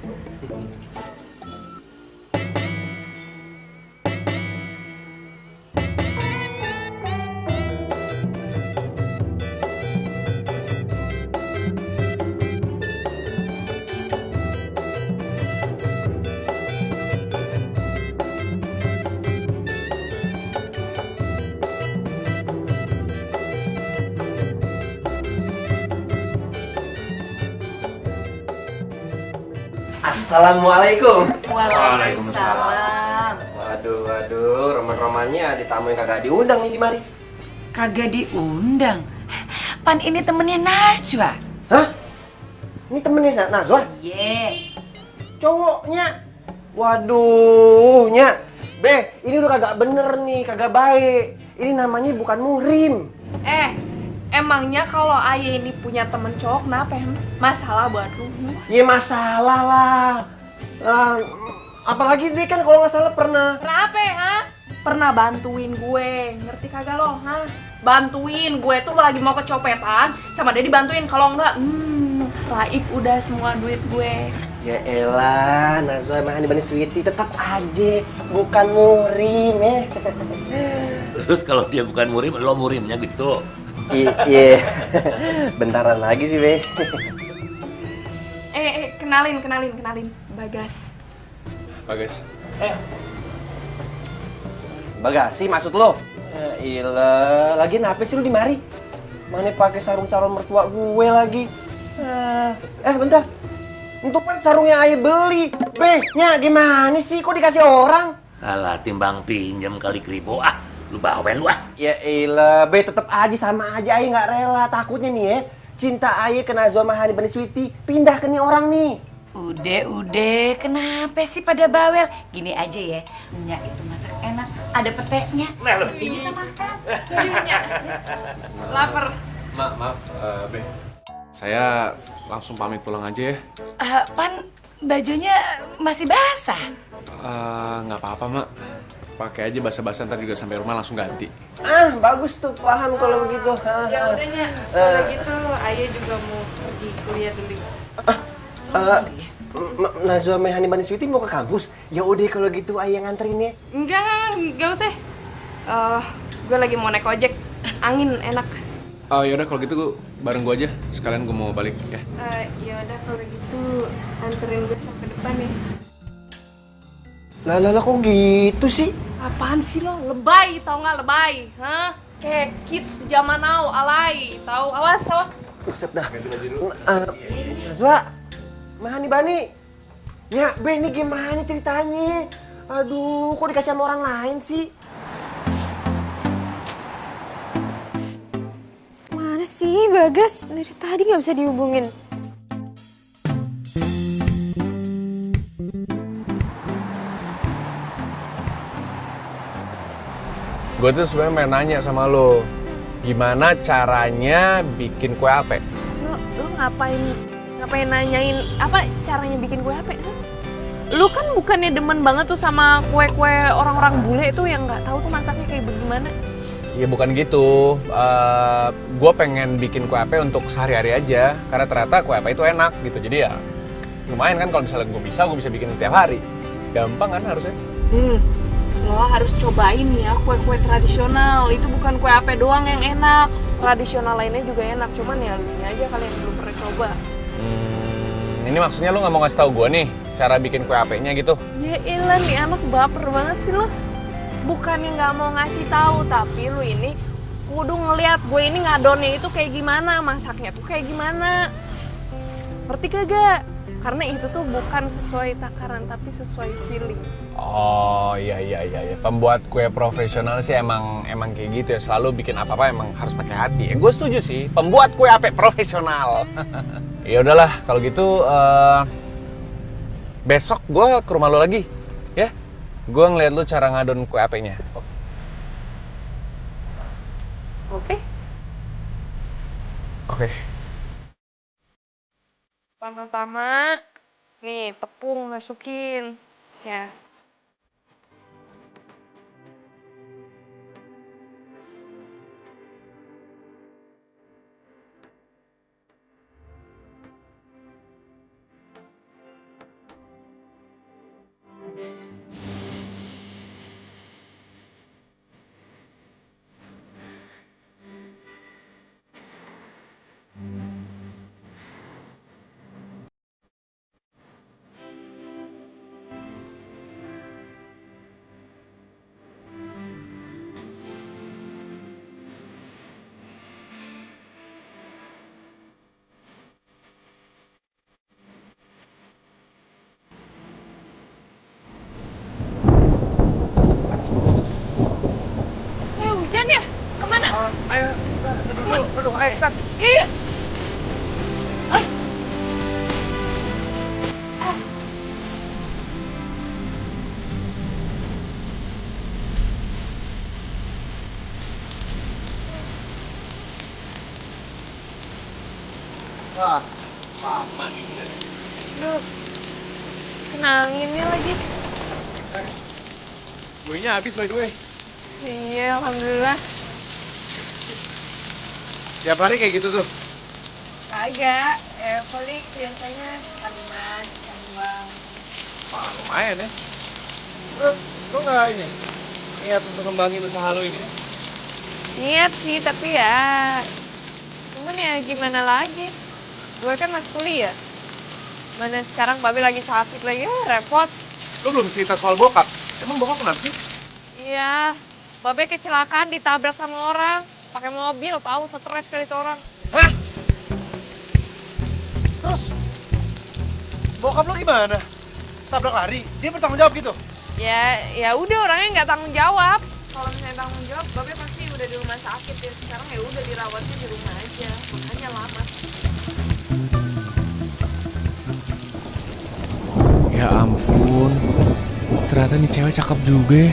Assalamualaikum. Waalaikumsalam. Waduh, roman-romannya ada tamu yang kagak diundang nih di mari. Kagak diundang. Pan ini temennya Najwa. Hah? Ini temennya Najwa? Iya. Cowoknya? Waduh, Nya. Be, ini udah kagak bener nih, kagak baik. Ini namanya bukan muhrim. Emangnya kalau ayah ini punya temen cowok kenapa ya? Masalah buat lu? Ya masalah lah. Apalagi dia kan kalau nggak salah pernah. Kenapa ha? Pernah bantuin gue, ngerti kagak lo? Ha? Bantuin gue tuh lagi mau kecopetan, sama dia dibantuin. Kalau enggak, raib udah semua duit gue. Ya elah, Najwa emang dibanding Sweety tetap aja bukan muhrim ya. Terus kalau dia bukan murim, lo murimnya gitu. Iya, bentaran lagi sih, Be. Kenalin, Bagas. Bagas. Bagasi maksud lo? Ilah, lagi kenapa sih lu di mari? Mana pakai sarung calon mertua gue lagi? Bentar. Untuk kan sarung yang ayah beli. Nya gimana sih? Kok dikasih orang? Alah, timbang pinjam kali kribo. Lu bawain lu Ya ilah, Be tetep aja sama aja ayah nggak rela. Takutnya nih ya, cinta ayah ke Najwa Mahani Bani Sweety pindah ke nih orang nih. Udah, kenapa sih pada bawel? Gini aja ya, Nya itu masak enak, ada peteknya. Nah, lo. Kita makan. Nya, lapar. Maaf, Be. Saya langsung pamit pulang aja ya. Pan, bajunya masih basah. Nggak apa-apa, Mak. Pakai aja basa-basa, ntar juga sampai rumah langsung ganti. Bagus tuh, paham kalau begitu. Ya udah Nya, kalau gitu ayah juga mau pergi kuliah dulu. Najwa Mahani Bani Sweety mau ke kampus? Ya udah kalau gitu ayah nganterin ya. Enggak usah. Gue lagi mau naik ojek, angin enak. Yaudah kalau gitu bareng gue aja, sekalian gue mau balik ya. Ya udah kalau gitu anterin gue sampai depan ya. Lah kok gitu sih? Apaan sih lo? Lebay, tau nggak lebay? Hah? Kayak kids zaman now, alay. Tahu? Awas. Buset dah. Najwa Mahani Bani. Ya, Be ini gimana ceritanya? Aduh, kok dikasih sama orang lain sih? Mana sih Bagas? Dari tadi nggak bisa dihubungin. Gue tuh sebenarnya pengen nanya sama lo, gimana caranya bikin kue ape? Lo ngapain nanyain apa caranya bikin kue ape? Lu kan bukannya demen banget tuh sama kue-kue orang-orang bule itu yang nggak tahu tuh masaknya kayak bagaimana? Ya bukan gitu, gue pengen bikin kue ape untuk sehari-hari aja, karena ternyata kue ape itu enak gitu, jadi ya lumayan kan kalau misalnya gue bisa bikin tiap hari, gampang kan harusnya. Lo harus cobain ya kue-kue tradisional, itu bukan kue ape doang yang enak, tradisional lainnya juga enak, cuman ya lu aja kali yang belum pernah coba. Ini maksudnya lu nggak mau ngasih tahu gue nih cara bikin kue apenya gitu? Ya elah nih anak baper banget sih lo. Bukannya nggak mau ngasih tahu, tapi lu ini kudu ngeliat gue ini ngadonnya itu kayak gimana, masaknya tuh kayak gimana. Ngerti kagak? Karena itu tuh bukan sesuai takaran, tapi sesuai feeling. Oh iya. Pembuat kue profesional sih emang kayak gitu ya, selalu bikin apa-apa emang harus pakai hati. Gue setuju sih, pembuat kue ape profesional. Ya udahlah, kalau gitu besok gue ke rumah lo lagi, ya. Gue ngeliat lo cara ngadon kue apenya. Oke. Pertama-tama, nih tepung masukin. Ya. Hujan ya? Kemana? Ayo, duduk, ayo, Stan. Iya. Wah, lama nih. Duh, kenanginnya lagi. Kuenya habis by the way. Iya, alhamdulillah. Tiap hari kayak gitu tuh. Kagak, paling biasanya sekali mas, sekali bang. Wah, lumayan ya. Terus, lu nggak ini? Niat untuk ngembangin usaha lu ini? Niat sih, tapi ya... Cuman ya gimana lagi? Gue kan masih kuliah. Mana sekarang Babe lagi sakit lagi, repot. Lu belum cerita soal bokap. Emang bokap kenapa sih? Iya, Babe kecelakaan ditabrak sama orang. Pakai mobil, tahu stres kali itu orang. Hah? Terus? Bokap lu gimana? Tabrak lari? Dia bertanggung jawab gitu? Ya udah orangnya nggak tanggung jawab. Kalau misalnya tanggung jawab, Babe pasti udah di rumah sakit ya. Sekarang ya udah dirawatnya di rumah aja. Makanya lama. Ya ampun, ternyata nih cewek cakep juga ya.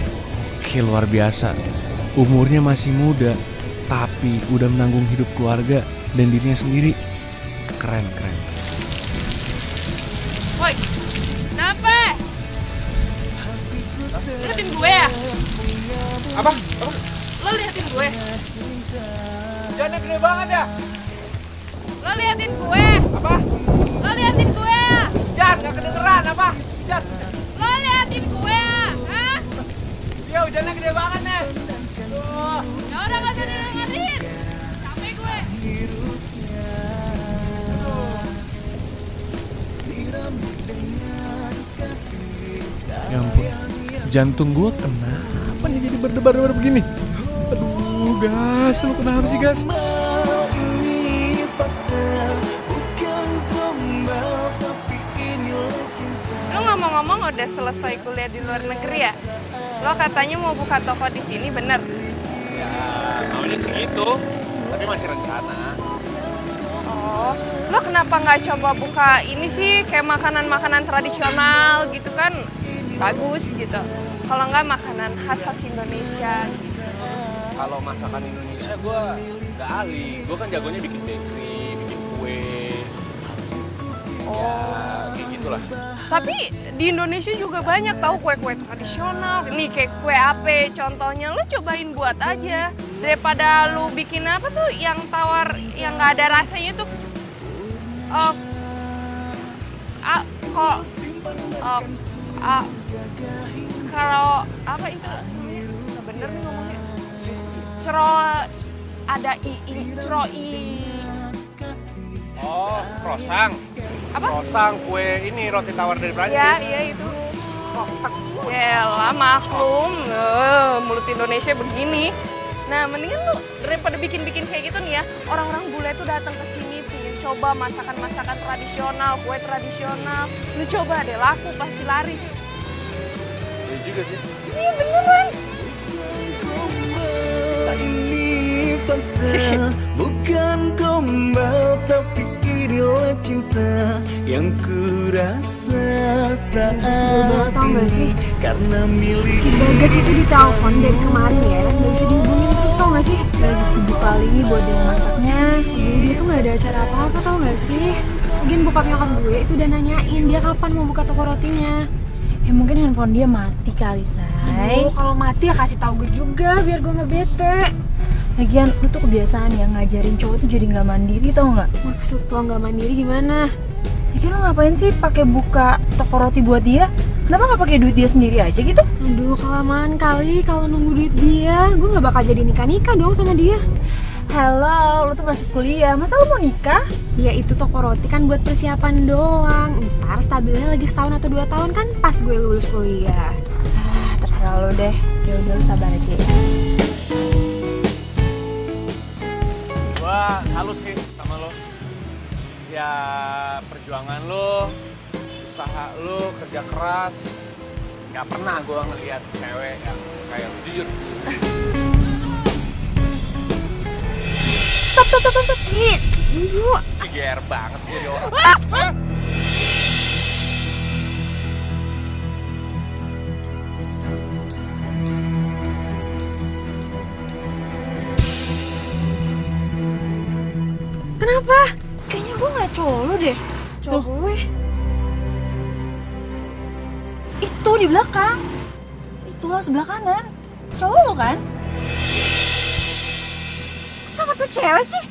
Kayak luar biasa. Umurnya masih muda, tapi udah menanggung hidup keluarga dan dirinya sendiri. Keren. Woi, kenapa? Liatin gue ya? Apa? Lo liatin gue? Jangan gede banget ya? Lo liatin gue? Apa? Lo liatin gue ya? Jan, gak kedengeran apa? Jan. Lo liatin gue ya? Hah? Iya, hujannya gede banget nih. Ya udah gak usah dengerin. Capek gue. Ya ampun, jantung gue kenapa nih jadi berdebar-debar begini? Aduh, Gas, lu kenapa sih, Gas? Lo ngomong-ngomong udah selesai kuliah di luar negeri ya? Lo katanya mau buka toko di sini, bener? Ya, maunya sih gitu, tapi masih rencana. Oh, lo kenapa nggak coba buka ini sih kayak makanan-makanan tradisional gitu kan? Bagus gitu. Kalau nggak makanan khas Indonesia gitu. Kalau masakan Indonesia gue nggak ahli, gue kan jagonya bikin bakery, bikin kue. Ya, kayak gitulah. Tapi di Indonesia juga banyak tahu kue-kue tradisional. Nih kayak kue ape contohnya, lo cobain buat aja. Daripada lo bikin apa tuh yang tawar, yang nggak ada rasanya tuh. Kalau apa itu? Nggak bener nih ngomongnya. Oh, croissant. Apa? Croissant, kue ini roti tawar dari Prancis. Iya itu. Croissant. Yalah maklum, mulut Indonesia begini. Nah mendingan lu daripada bikin-bikin kayak gitu nih ya, orang-orang bule tuh datang ke sini pingin coba masakan-masakan tradisional, kue tradisional. Lu coba deh, laku pasti laris. Iya juga sih. Iya beneran. Bukan gombal tapi inilah cinta yang kurasa saat ini. Tau gak sih? Karena milik si Bagas itu ditelepon dari kemarin ya, gak bisa dihubungin terus tau gak sih? Lagi sibuk kali buat dia masaknya. Dia tuh gak ada acara apa-apa tau gak sih? Lagian bokap nyokap gue itu udah nanyain dia kapan mau buka toko rotinya. Ya mungkin handphone dia mati kali, Say. Aduh, kalau mati ya kasih tahu gue juga biar gue nggak bete. Lagian lu tuh kebiasaan ya ngajarin cowok tuh jadi nggak mandiri, tau nggak? Maksud lo nggak mandiri gimana? Lagian lu ngapain sih pakai buka toko roti buat dia? Kenapa nggak pakai duit dia sendiri aja gitu? Aduh, kelamaan kali kalau nunggu duit dia. Gue nggak bakal jadi nikah dong sama dia. Halo, lu tuh masih kuliah, masa lu mau nikah? Ya itu toko roti kan buat persiapan doang. Ntar stabilnya lagi setahun atau 2 tahun kan pas gue lulus kuliah. Terserah lu deh, ya udah lu sabar aja ya. Gua salut sih sama lo. Ya perjuangan lo, usaha lo, kerja keras. Gak pernah gua ngeliat cewek yang kayak lo, jujur. Stop. Ibu. GR banget sih jadi orang. Kenapa? Kayaknya gue ngeliat cowok lu deh. Cowok gue? Itu di belakang. Itu lo sebelah kanan. Cowok lo kan? Sama tuh cewek sih?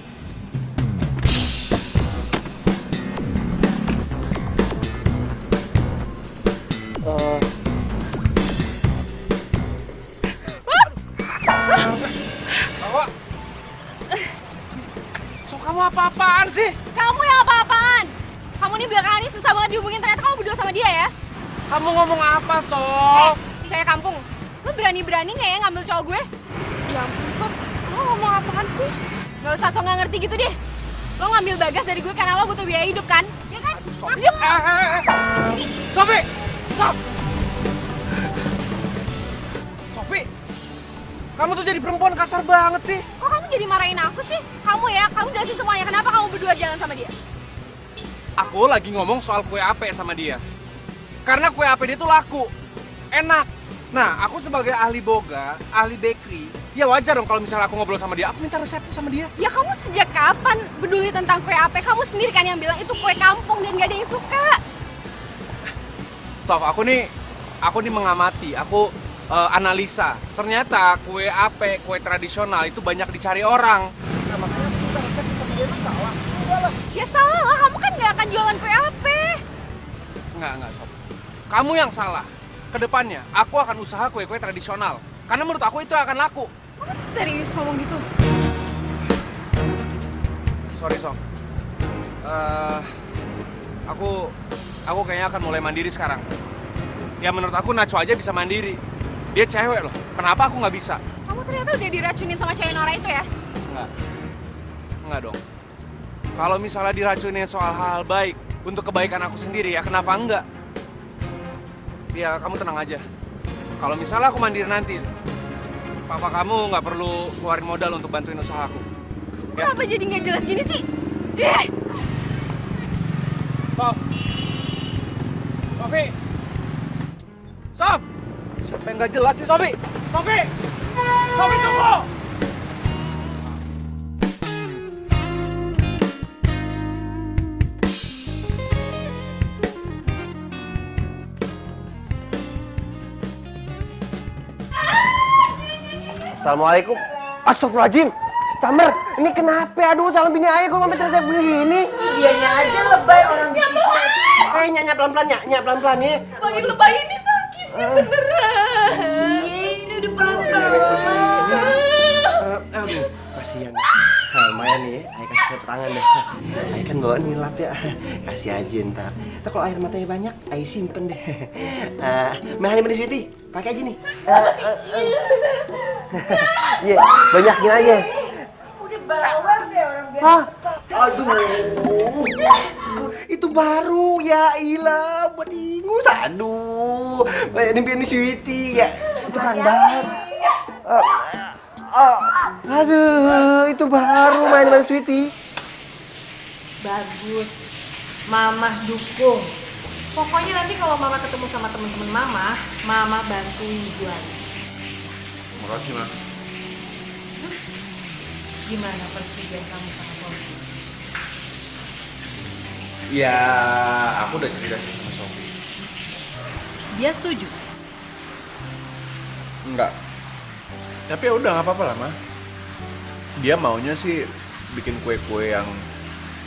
Kamu apa-apaan sih? Kamu yang apa-apaan? Kamu nih belakangan ini susah banget dihubungin, ternyata kamu berdua sama dia ya? Kamu ngomong apa, Sof? Cewek kampung, lu berani-berani nggak ya ngambil cowok gue? Ya ampun, Sof. Lo ngomong apaan sih? Gak usah so nggak ngerti gitu deh. Lo ngambil Bagas dari gue karena lo butuh biaya hidup kan? Ya kan? Sofi! Sofi! Kamu tuh jadi perempuan kasar banget sih. Kok kamu jadi marahin aku sih? Kamu jelasin semuanya. Kenapa kamu berdua jalan sama dia? Aku lagi ngomong soal kue ape sama dia. Karena kue ape dia tuh laku. Enak. Nah, aku sebagai ahli boga, ahli bakery, ya wajar dong kalau misalnya aku ngobrol sama dia, aku minta resepnya sama dia. Ya kamu sejak kapan peduli tentang kue ape? Kamu sendiri kan yang bilang itu kue kampung dan gak ada yang suka. Sof, aku nih mengamati, aku analisa. Ternyata kue ape, kue tradisional itu banyak dicari orang. Nah, makanya aku minta resepnya sama dia, emang salah? Enggak lah. Ya salah lah, kamu kan gak akan jualan kue ape. Enggak, Sof. Kamu yang salah. Kedepannya, aku akan usaha kue-kue tradisional. Karena menurut aku itu akan laku. Kamu serius ngomong gitu? Sorry, Sof. Aku kayaknya akan mulai mandiri sekarang. Ya menurut aku Nacho aja bisa mandiri. Dia cewek loh. Kenapa aku nggak bisa? Kamu ternyata udah diracunin sama cewek Nora itu ya? Enggak dong. Kalau misalnya diracunin soal hal baik untuk kebaikan aku sendiri, ya kenapa enggak? Ya kamu tenang aja. Kalau misalnya aku mandiri nanti, papa kamu nggak perlu keluarin modal untuk bantuin usaha aku. Ya? Kenapa jadi nggak jelas gini sih? Sofi! Sof! Siapa yang nggak jelas sih, Sofi? Sofi! Sofi, tunggu! Assalamualaikum. Astagfirullahaladzim. Camer, ini kenapa? Aduh, calon bini ayah kok sampai teriak begini. Dianya aja lebay orang bikin cewek. Nyak pelan-pelan, nyak pelan-pelan ya. Makin lebay ini sakitnya beneran. Ini udah pelan-pelan. Aduh, kasihan. Lumayan nih, ayah kasih saya tangan deh. Ayah kan bawa nilap ya. Kasih aja ntar. Ntar kalau air matanya banyak, ayah simpen deh. Mahani beli sweetie, pakai aja nih. Iya, banyakin aja. Udah bawel deh orang biasa. Aduh, itu baru ya ilah buat ingus. Aduh, ini sweetie ya. Itu kan banget. Aduh, itu baru main sweetie. Bagus, Mama dukung. Pokoknya nanti kalau Mama ketemu sama temen-temen Mama bantuin jual. Makasih, Ma. Gimana persetujuan kamu sama Sofi? Ya, aku udah cerita sih sama Sofi. Dia setuju? Enggak. Tapi ya udah nggak apa-apa lah, Ma. Dia maunya sih bikin kue-kue yang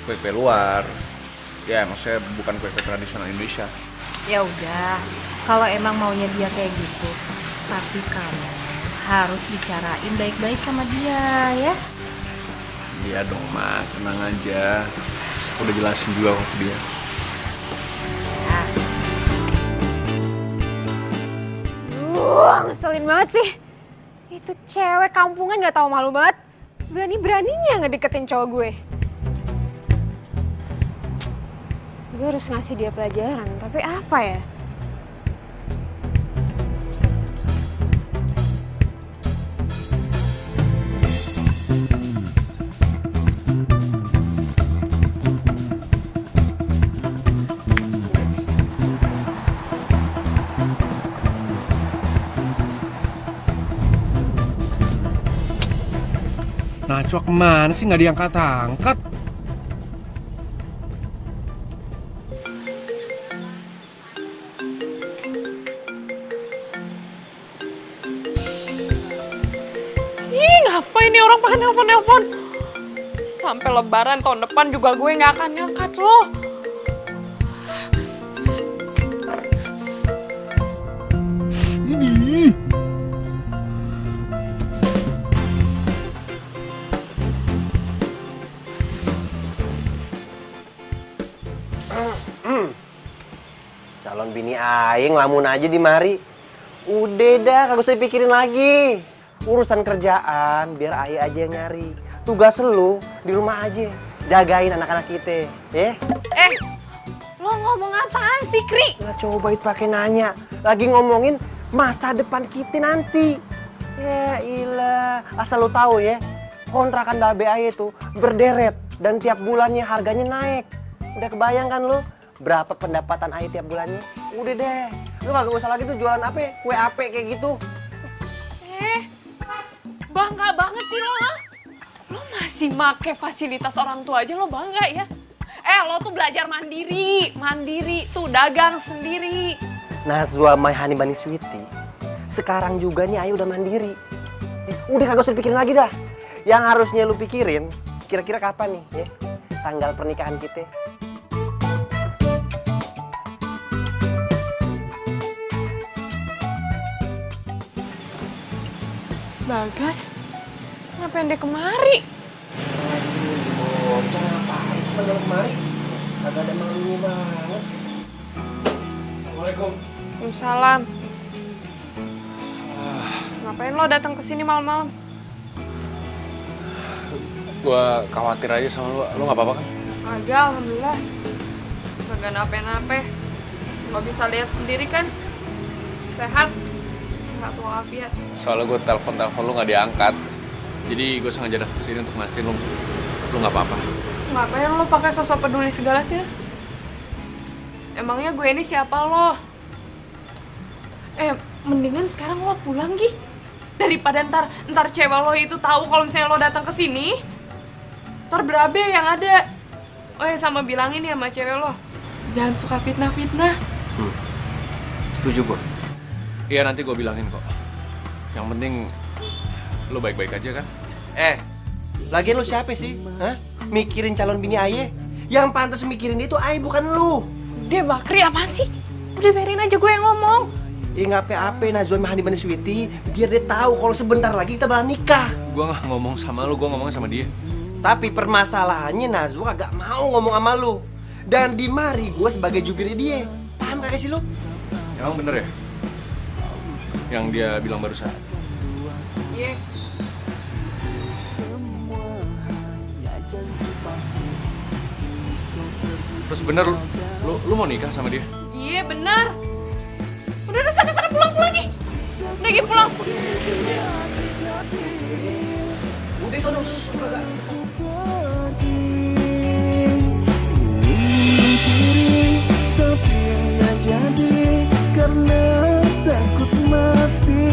kue-kue luar. Ya, maksudnya bukan kue-kue tradisional Indonesia. Ya udah, kalau emang maunya dia kayak gitu, tapi kamu harus bicarain baik-baik sama dia ya. Iya dong, Ma. Tenang aja. Aku udah jelasin juga ke dia. Ngeselin banget sih. Itu cewek kampungan gak tahu malu banget. Berani-beraninya ngedeketin cowok gue. Gue harus ngasih dia pelajaran, tapi apa ya? Najwa kemana sih, nggak diangkat-angkat? Ih, ngapain nih orang pakai nelpon-nelpon? Sampai lebaran tahun depan juga gue nggak akan ngangkat loh. Ini. Calon bini aing lamun aja di mari. Udah dah, kagak usah dipikirin lagi. Urusan kerjaan biar ayah aja yang nyari. Tugas lu di rumah aja, jagain anak-anak kita, ya. Lo ngomong apaan sih, Kri? Nah, coba itu pakai nanya. Lagi ngomongin masa depan kita nanti. Ya ilah, asal lu tahu ya, kontrakan babe ayah itu berderet dan tiap bulannya harganya naik. Udah kebayang kan lu berapa pendapatan ayah tiap bulannya? Udah deh, lu kagak usah lagi tuh jualan apa, kue ape kayak gitu. Bangga banget sih lo, ha? Lo masih make fasilitas orang tua aja lo bangga ya? Lo tuh belajar mandiri, tuh dagang sendiri. Najwa my honey bunny sweetie, sekarang juga nih ayah udah mandiri. Udah kagak usah dipikirin lagi dah. Yang harusnya lu pikirin, kira-kira kapan nih ya tanggal pernikahan kita? Bagas, ngapain dia kemari? Bocah ngapain sih pada kemari? Kagak ada malunya banget. Assalamualaikum. Waalaikumsalam. Ngapain lo datang ke sini malam-malam? Gua khawatir aja sama lu. Lu nggak apa-apa kan? Agak, alhamdulillah. Kagak nape-nape. Lo bisa lihat sendiri kan? Sehat walafiat. Soalnya gue telepon lu nggak diangkat. Jadi gue sengaja datang ke sini untuk mastiin lu nggak apa-apa. Ngapain lo pakai sosok peduli segala sih? Emangnya gue ini siapa lo? Mendingan sekarang lo pulang, Gi. Daripada ntar cewek lo itu tahu kalau misalnya lo datang ke sini. Ntar berabe yang ada. Sama bilangin ya sama cewek lo, jangan suka fitnah-fitnah. Setuju gue. Iya, nanti gue bilangin kok. Yang penting lu baik-baik aja kan? Lagian lu siapa sih? Hah? Mikirin calon bini ayah? Yang pantas mikirin itu ayah bukan lu. Dia Bakri apaan sih? Udah biarin aja gue yang ngomong. Ya nggak apa-apa Najwa Mahani Bani Sweetie, biar dia tahu kalau sebentar lagi kita bakal nikah. Gue nggak ngomong sama lu, gue ngomongnya sama dia. Tapi permasalahannya Najwa kagak mau ngomong sama lu. Dan di mari gue sebagai jubirnya dia. Paham kagak sih lu? Emang bener ya? Yang dia bilang barusan. Iya. Terus bener lu mau nikah sama dia? Iya benar. Udah sana pulang nih. Udah Gi pulang. Udah sono. Tapi nggak jadi karena takut mati.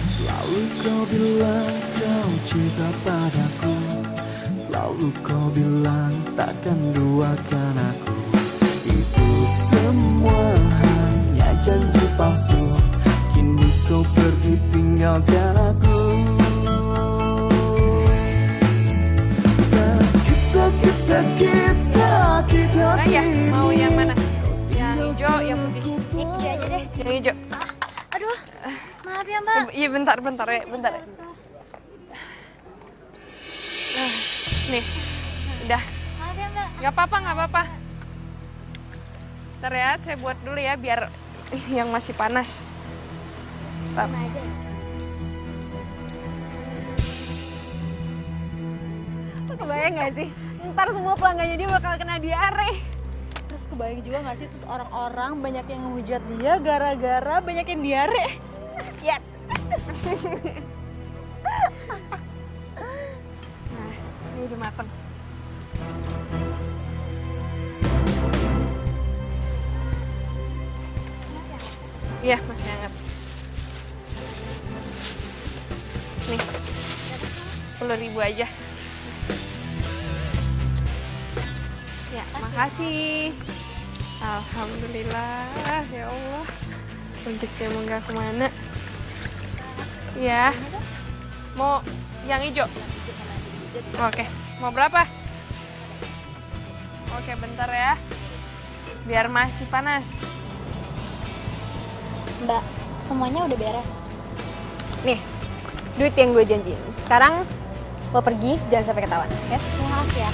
Selalu kau bilang kau cinta padaku, selalu kau bilang takkan duakan aku. tinggalkan aku. Sakit, sakit, sakit, sakit hati. Ya, mau yang mana? Yang hijau, yang putih? Hijau aja deh. Yang hijau. Aduh, maaf ya Mbak. Iya bentar ya. Nih, udah. Maaf ya Mbak. Gak apa-apa. Ntar ya, saya buat dulu ya biar yang masih panas. Bentar. Aja. Lo kebayang gak sih? Ntar semua pelanggannya dia bakal kena diare. Terus kebayang juga gak sih, terus orang-orang banyak yang ngehujat dia gara-gara banyak yang diare. Yes. Nah, ini udah mateng. Iya, masih hangat. Nih, 10.000 aja. Ya, makasih. Alhamdulillah, ya Allah. Rezeki emang gak kemana. Ya, mau yang hijau? Oke, mau berapa? Oke, bentar ya. Biar masih panas. Mbak, semuanya udah beres. Nih, duit yang gue janjiin. Sekarang lo pergi, jangan sampai ketahuan, ya? Terima kasih ya.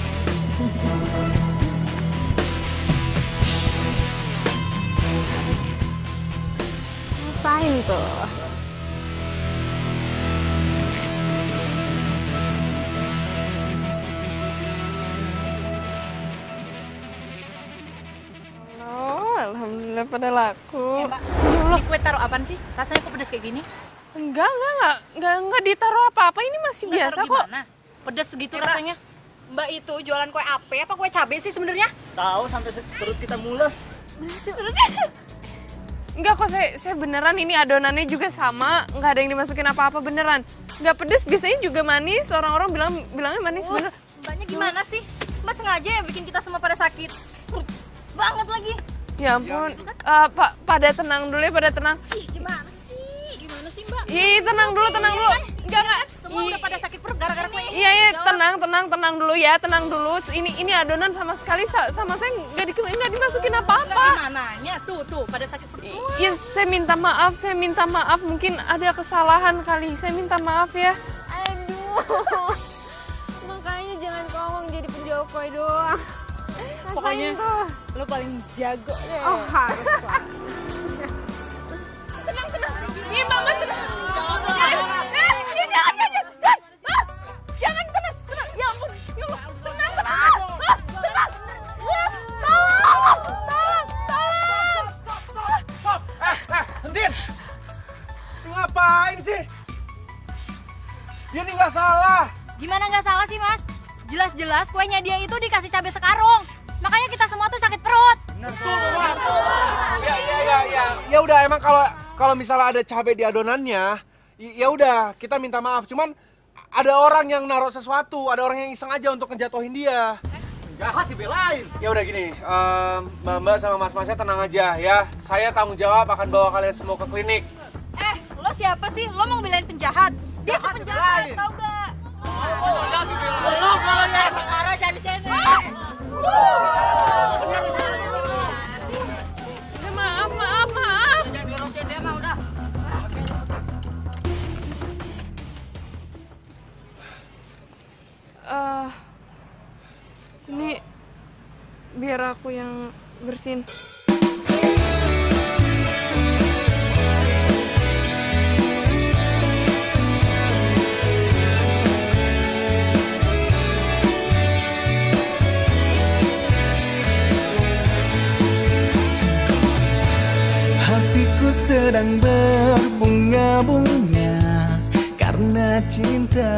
Ngapain tuh? Alhamdulillah pada laku. Mbak, ini kue taruh apaan sih? Rasanya kok pedas kayak gini? Enggak ditaruh apa-apa. Ini masih Nggak biasa taruh kok. gimana? Pedas segitu rasanya. Mbak itu jualan kue ape apa kue cabe sih sebenarnya? Tahu sampai perut kita mules. Enggak kok, saya beneran ini adonannya juga sama, nggak ada yang dimasukin apa-apa beneran. Nggak pedes, biasanya juga manis. Orang-orang bilangnya manis bener. Mbaknya gimana sih? Mbak sengaja ya bikin kita semua pada sakit. Banget lagi. Ya ampun, pada tenang dulu ya, pada tenang. Ih, gimana sih? Gimana sih Mbak? Ih, tenang dulu. Enggak. Semua udah pada sakit perut gara-gara kue ini. Iya, tenang dulu ya, tenang dulu. Ini adonan sama sekali sama saya nggak dimasukin apa-apa. Gimananya? Tuh, pada sakit perut semua. Iya, saya minta maaf. Mungkin ada kesalahan kali. Saya minta maaf ya. Aduh. Makanya jangan ngomong jadi penjual kue doang. Pokoknya tuh. lo paling jago deh. Oh, harus lah. Tenang. Iya, Mama tenang. Jangan tenang. Ya ampun. Ya Allah, tenang. Tolong. Hentin! Lu ngapain sih? Dia nih nggak salah. Gimana nggak salah sih, Mas? Jelas-jelas kuenya dia itu dikasih cabai sekarung. Makanya kita semua tuh sakit perut. Ya udah, emang kalau misalnya ada cabai di adonannya, ya udah kita minta maaf. Cuman ada orang yang naruh sesuatu, ada orang yang iseng aja untuk ngejatuhin dia. Jahat dibelain. Ya udah gini, Mbak sama Mas-masnya tenang aja ya. Saya tanggung jawab akan bawa kalian semua ke klinik. Lo siapa sih? Lo mau ngebelain penjahat? Dia tuh penjahat, tau gak? Lo kalau nyari perkara jadi sini. Maaf. Diurusin dia mah udah. Sini biar aku yang bersihin. Hatiku sedang berbunga-bunga karena cinta.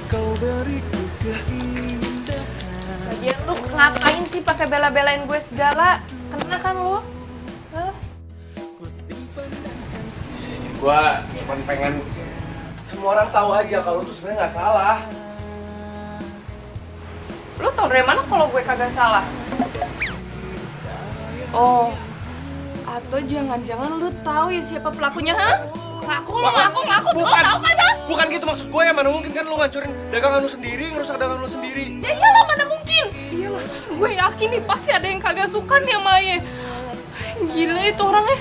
Kau beriku keindahan. Lagian lu ngapain sih pakai bela-belain gue segala? Kena kan lu? Gua cuma pengen semua orang tahu aja kalau lu tuh sebenarnya nggak salah. Lu tau dari mana kalau gue kagak salah? Oh, Atau jangan-jangan lu tahu ya siapa pelakunya, ha? Ngaku. Lu Bukan. tahu kan, ha? Bukan gitu maksud gue ya, mana mungkin kan lu ngancurin dagangan lu sendiri, ngerusak dagangan lu sendiri. Ya iyalah, mana mungkin. Iyalah, gue yakin nih pasti ada yang kagak suka nih sama Aye. Gila itu orangnya.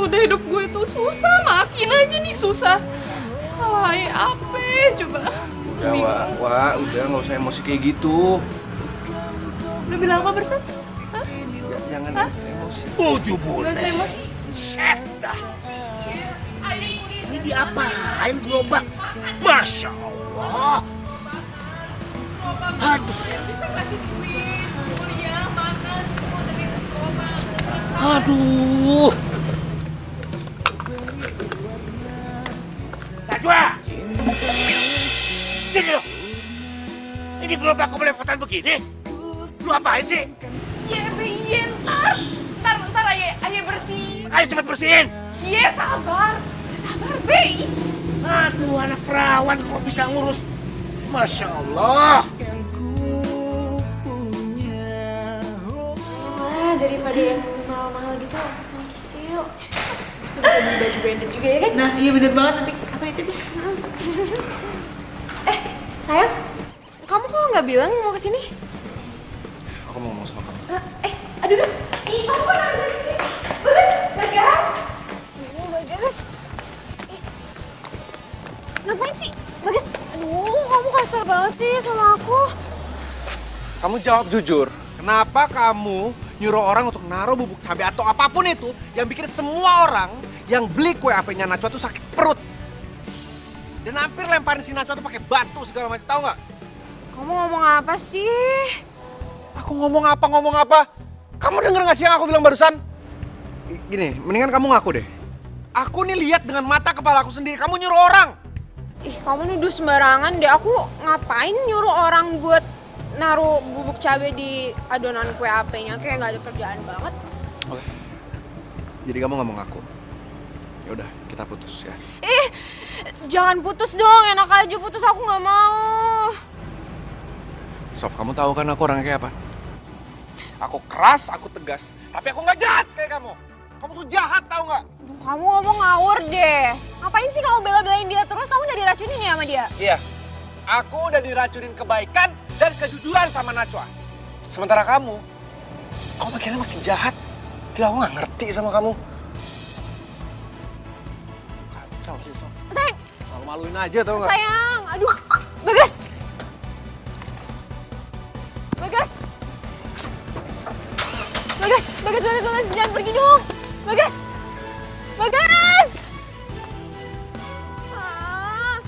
Udah hidup gue tuh susah, makin aja nih susah. Salah Aye apa coba? Udah, Wak, udah nggak usah emosi kayak gitu. Udah bilang apa barusan? Hah? Jangan emosi. 7 bulan. Gak usah emosi. Set dah. Ini diapain gerobak? Masya Allah. Aduh. Aduh. Najwa. Sini lo. Ini gerobak kok belepotan begini? Lu apain sih? Iya, ntar Aye bersihin. Ayo cepet bersihin. Iya, sabar, Be. Aduh, anak perawan kok bisa ngurus. Masya Allah. Daripada yang mahal-mahal gitu, lagi sih yuk. Terus tuh bisa beli baju branded juga ya kan? Nah, iya bener banget nanti apa itu deh. Sayang, kamu kok nggak bilang mau kesini? Aku mau ngomong sama kamu. Aduh. Ih, kamu kan ada di sini. Bagas. Bagas. Ngapain sih? Bagas, aduh, kamu kasar banget sih sama aku. Kamu jawab jujur. Kenapa kamu nyuruh orang untuk naruh bubuk cabai atau apapun itu yang bikin semua orang yang beli kue apenya Najwa tuh sakit perut? Dan hampir lemparin si Najwa tuh pakai batu segala macam, tahu nggak? Kamu ngomong apa sih? Aku ngomong apa? Kamu denger nggak sih yang aku bilang barusan? Gini, mendingan kamu ngaku deh. Aku nih lihat dengan mata kepala aku sendiri, kamu nyuruh orang. Ih, kamu nuduh sembarangan deh. Aku ngapain nyuruh orang buat naruh bubuk cabai di adonan kue apenya? Kayak nggak ada kerjaan banget. Oke. Jadi kamu nggak mau ngaku? Ya udah, kita putus ya. Ih, jangan putus dong. Enak aja putus, aku nggak mau. Sof, kamu tahu kan aku orangnya kayak apa? Aku keras, aku tegas. Tapi aku nggak jahat kayak kamu. Kamu tuh jahat, tahu nggak? Duh, kamu ngomong ngawur deh. Ngapain sih kamu bela-belain dia terus? Kamu udah diracunin ya sama dia? Iya. Aku udah diracunin kebaikan dan kejujuran sama Najwa. Sementara kamu makin jahat. Gila, aku nggak ngerti sama kamu. Kacau sih, Sof. Sayang. Malu-maluin aja, tau nggak? Sayang, aduh. Bagas. Bagas, jangan pergi dong. Bagas.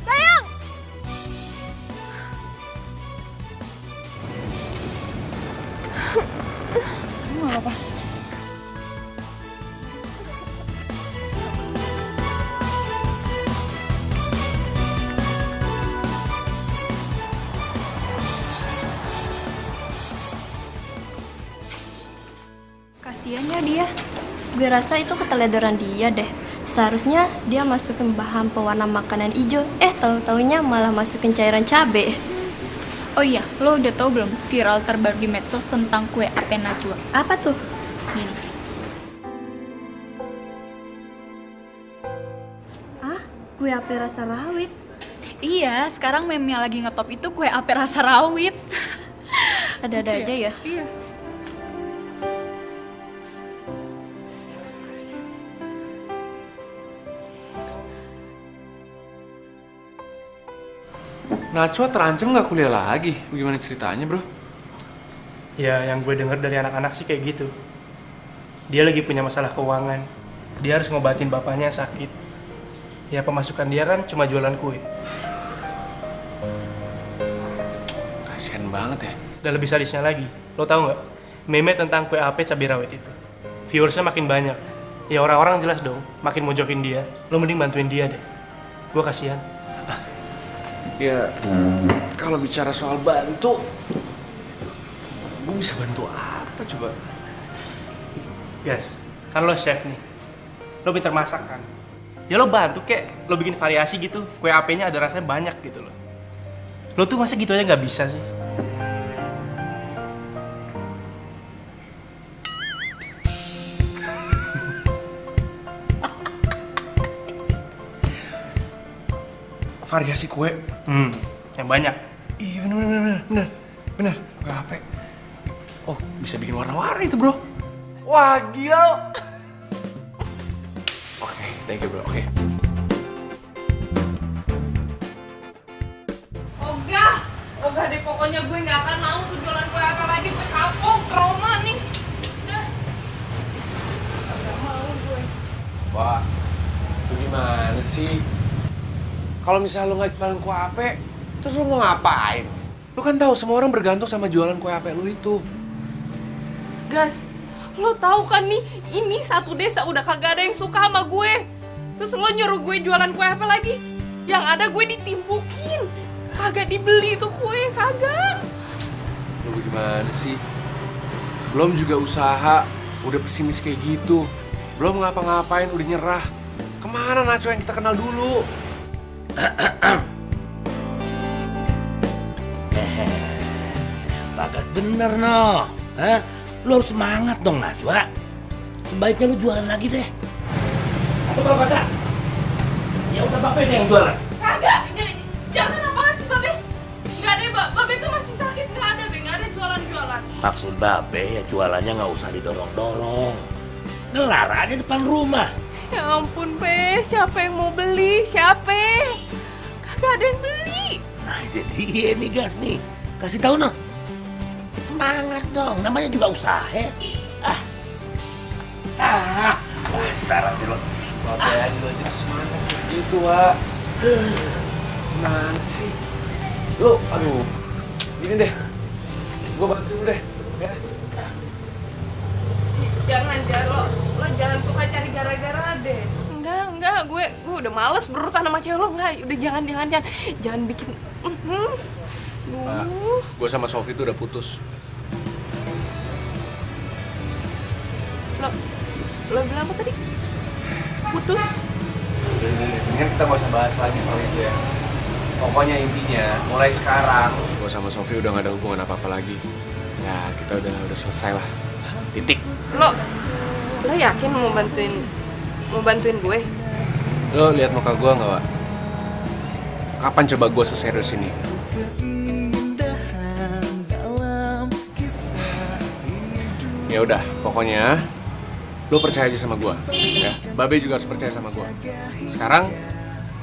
Sayang. Mau apa? Kasiannya dia. Gue rasa itu keteledoran dia deh. Seharusnya dia masukin bahan pewarna makanan hijau. Tahu-taunya malah masukin cairan cabe. Oh iya, lo udah tahu belum viral terbaru di medsos tentang kue ape Najwa? Apa tuh? Gini. Kue ape rasa rawit? Iya, sekarang meme yang lagi ngetop itu kue ape rasa rawit. Ada-ada aja ya? Iya. Najwa terancam nggak kuliah lagi? Bagaimana ceritanya, bro? Ya, yang gue denger dari anak-anak sih kayak gitu. Dia lagi punya masalah keuangan. Dia harus ngobatin bapaknya yang sakit. Ya, pemasukan dia kan cuma jualan kue. Kasian banget ya. Dan lebih sadisnya lagi, lo tau nggak? Meme tentang kue ape cabai rawit itu. Viewersnya makin banyak. Ya orang-orang jelas dong, makin mojokin dia. Lo mending bantuin dia deh. Gue kasihan. Ya, kalau bicara soal bantu, gue bisa bantu apa coba? Guys, kan lo chef nih. Lo pintar masak kan? Ya lo bantu kek, lo bikin variasi gitu. Kue apenya ada rasanya banyak gitu loh. Lo tuh masa gitu aja nggak bisa sih? variasi kue. Yang banyak. Iya bener. Kue ape. Oh, bisa bikin warna-warni itu, bro. Wah, gila. Oke, thank you, bro. Oke. Ogah deh, pokoknya gue nggak akan mau tuh jualan kue apa lagi. Gue kapok, trauma nih. Udah. Gak mau gue. Wah, lu gimana sih? Kalau misalnya lu nggak jualan kue ape, terus lu mau ngapain? Lu kan tahu semua orang bergantung sama jualan kue ape lu itu. Gas, lo tahu kan nih, ini satu desa udah kagak ada yang suka sama gue. Terus lo nyuruh gue jualan kue apa lagi? Yang ada gue ditimpukin. Kagak dibeli tuh kue, kagak. Lu gimana sih? Belum juga usaha, udah pesimis kayak gitu. Belum ngapa-ngapain, udah nyerah. Kemana Nacho yang kita kenal dulu? Bagas bener, no. Hah? Lu harus semangat dong, Najwa. Sebaiknya lu jualan lagi deh. Atau kalau kagak, ya udah Babe deh yang jualan. Kagak, jangan apaan sih Babe? Nggak ada, Babe tuh masih sakit, nggak ada jualan-jualan. Maksud Babe ya jualannya nggak usah didorong-dorong. Gelar aja depan rumah. Ya ampun, Be, siapa yang mau beli? Siapa? Kagak ada yang beli. Nah, jadi nih Gas nih. Kasih tahu no. Semangat dong, namanya juga usaha. Dasar aja lo. Babe aja lo aja semangat gitu, Wak. Gimana sih? Lu, aduh. Gini deh. Gua bantu dulu deh, ya. Jangan lo jangan suka cari gara-gara deh. Enggak, gue udah males berurusan sama cewek lo. Enggak, udah jangan bikin. Gue sama Sofi tuh udah putus. Lo bilang apa tadi? Putus? Udah, mendingan kita gak usah bahas lagi soal itu ya. Pokoknya intinya, mulai sekarang gue sama Sofi udah gak ada hubungan apa-apa lagi. Ya, kita udah selesai lah. Titik. Lo yakin mau bantuin gue? Lo lihat muka gue nggak, Wak? Kapan coba gue seserius ini? Ya udah, pokoknya lo percaya aja sama gue, ya. Babe juga harus percaya sama gue. Sekarang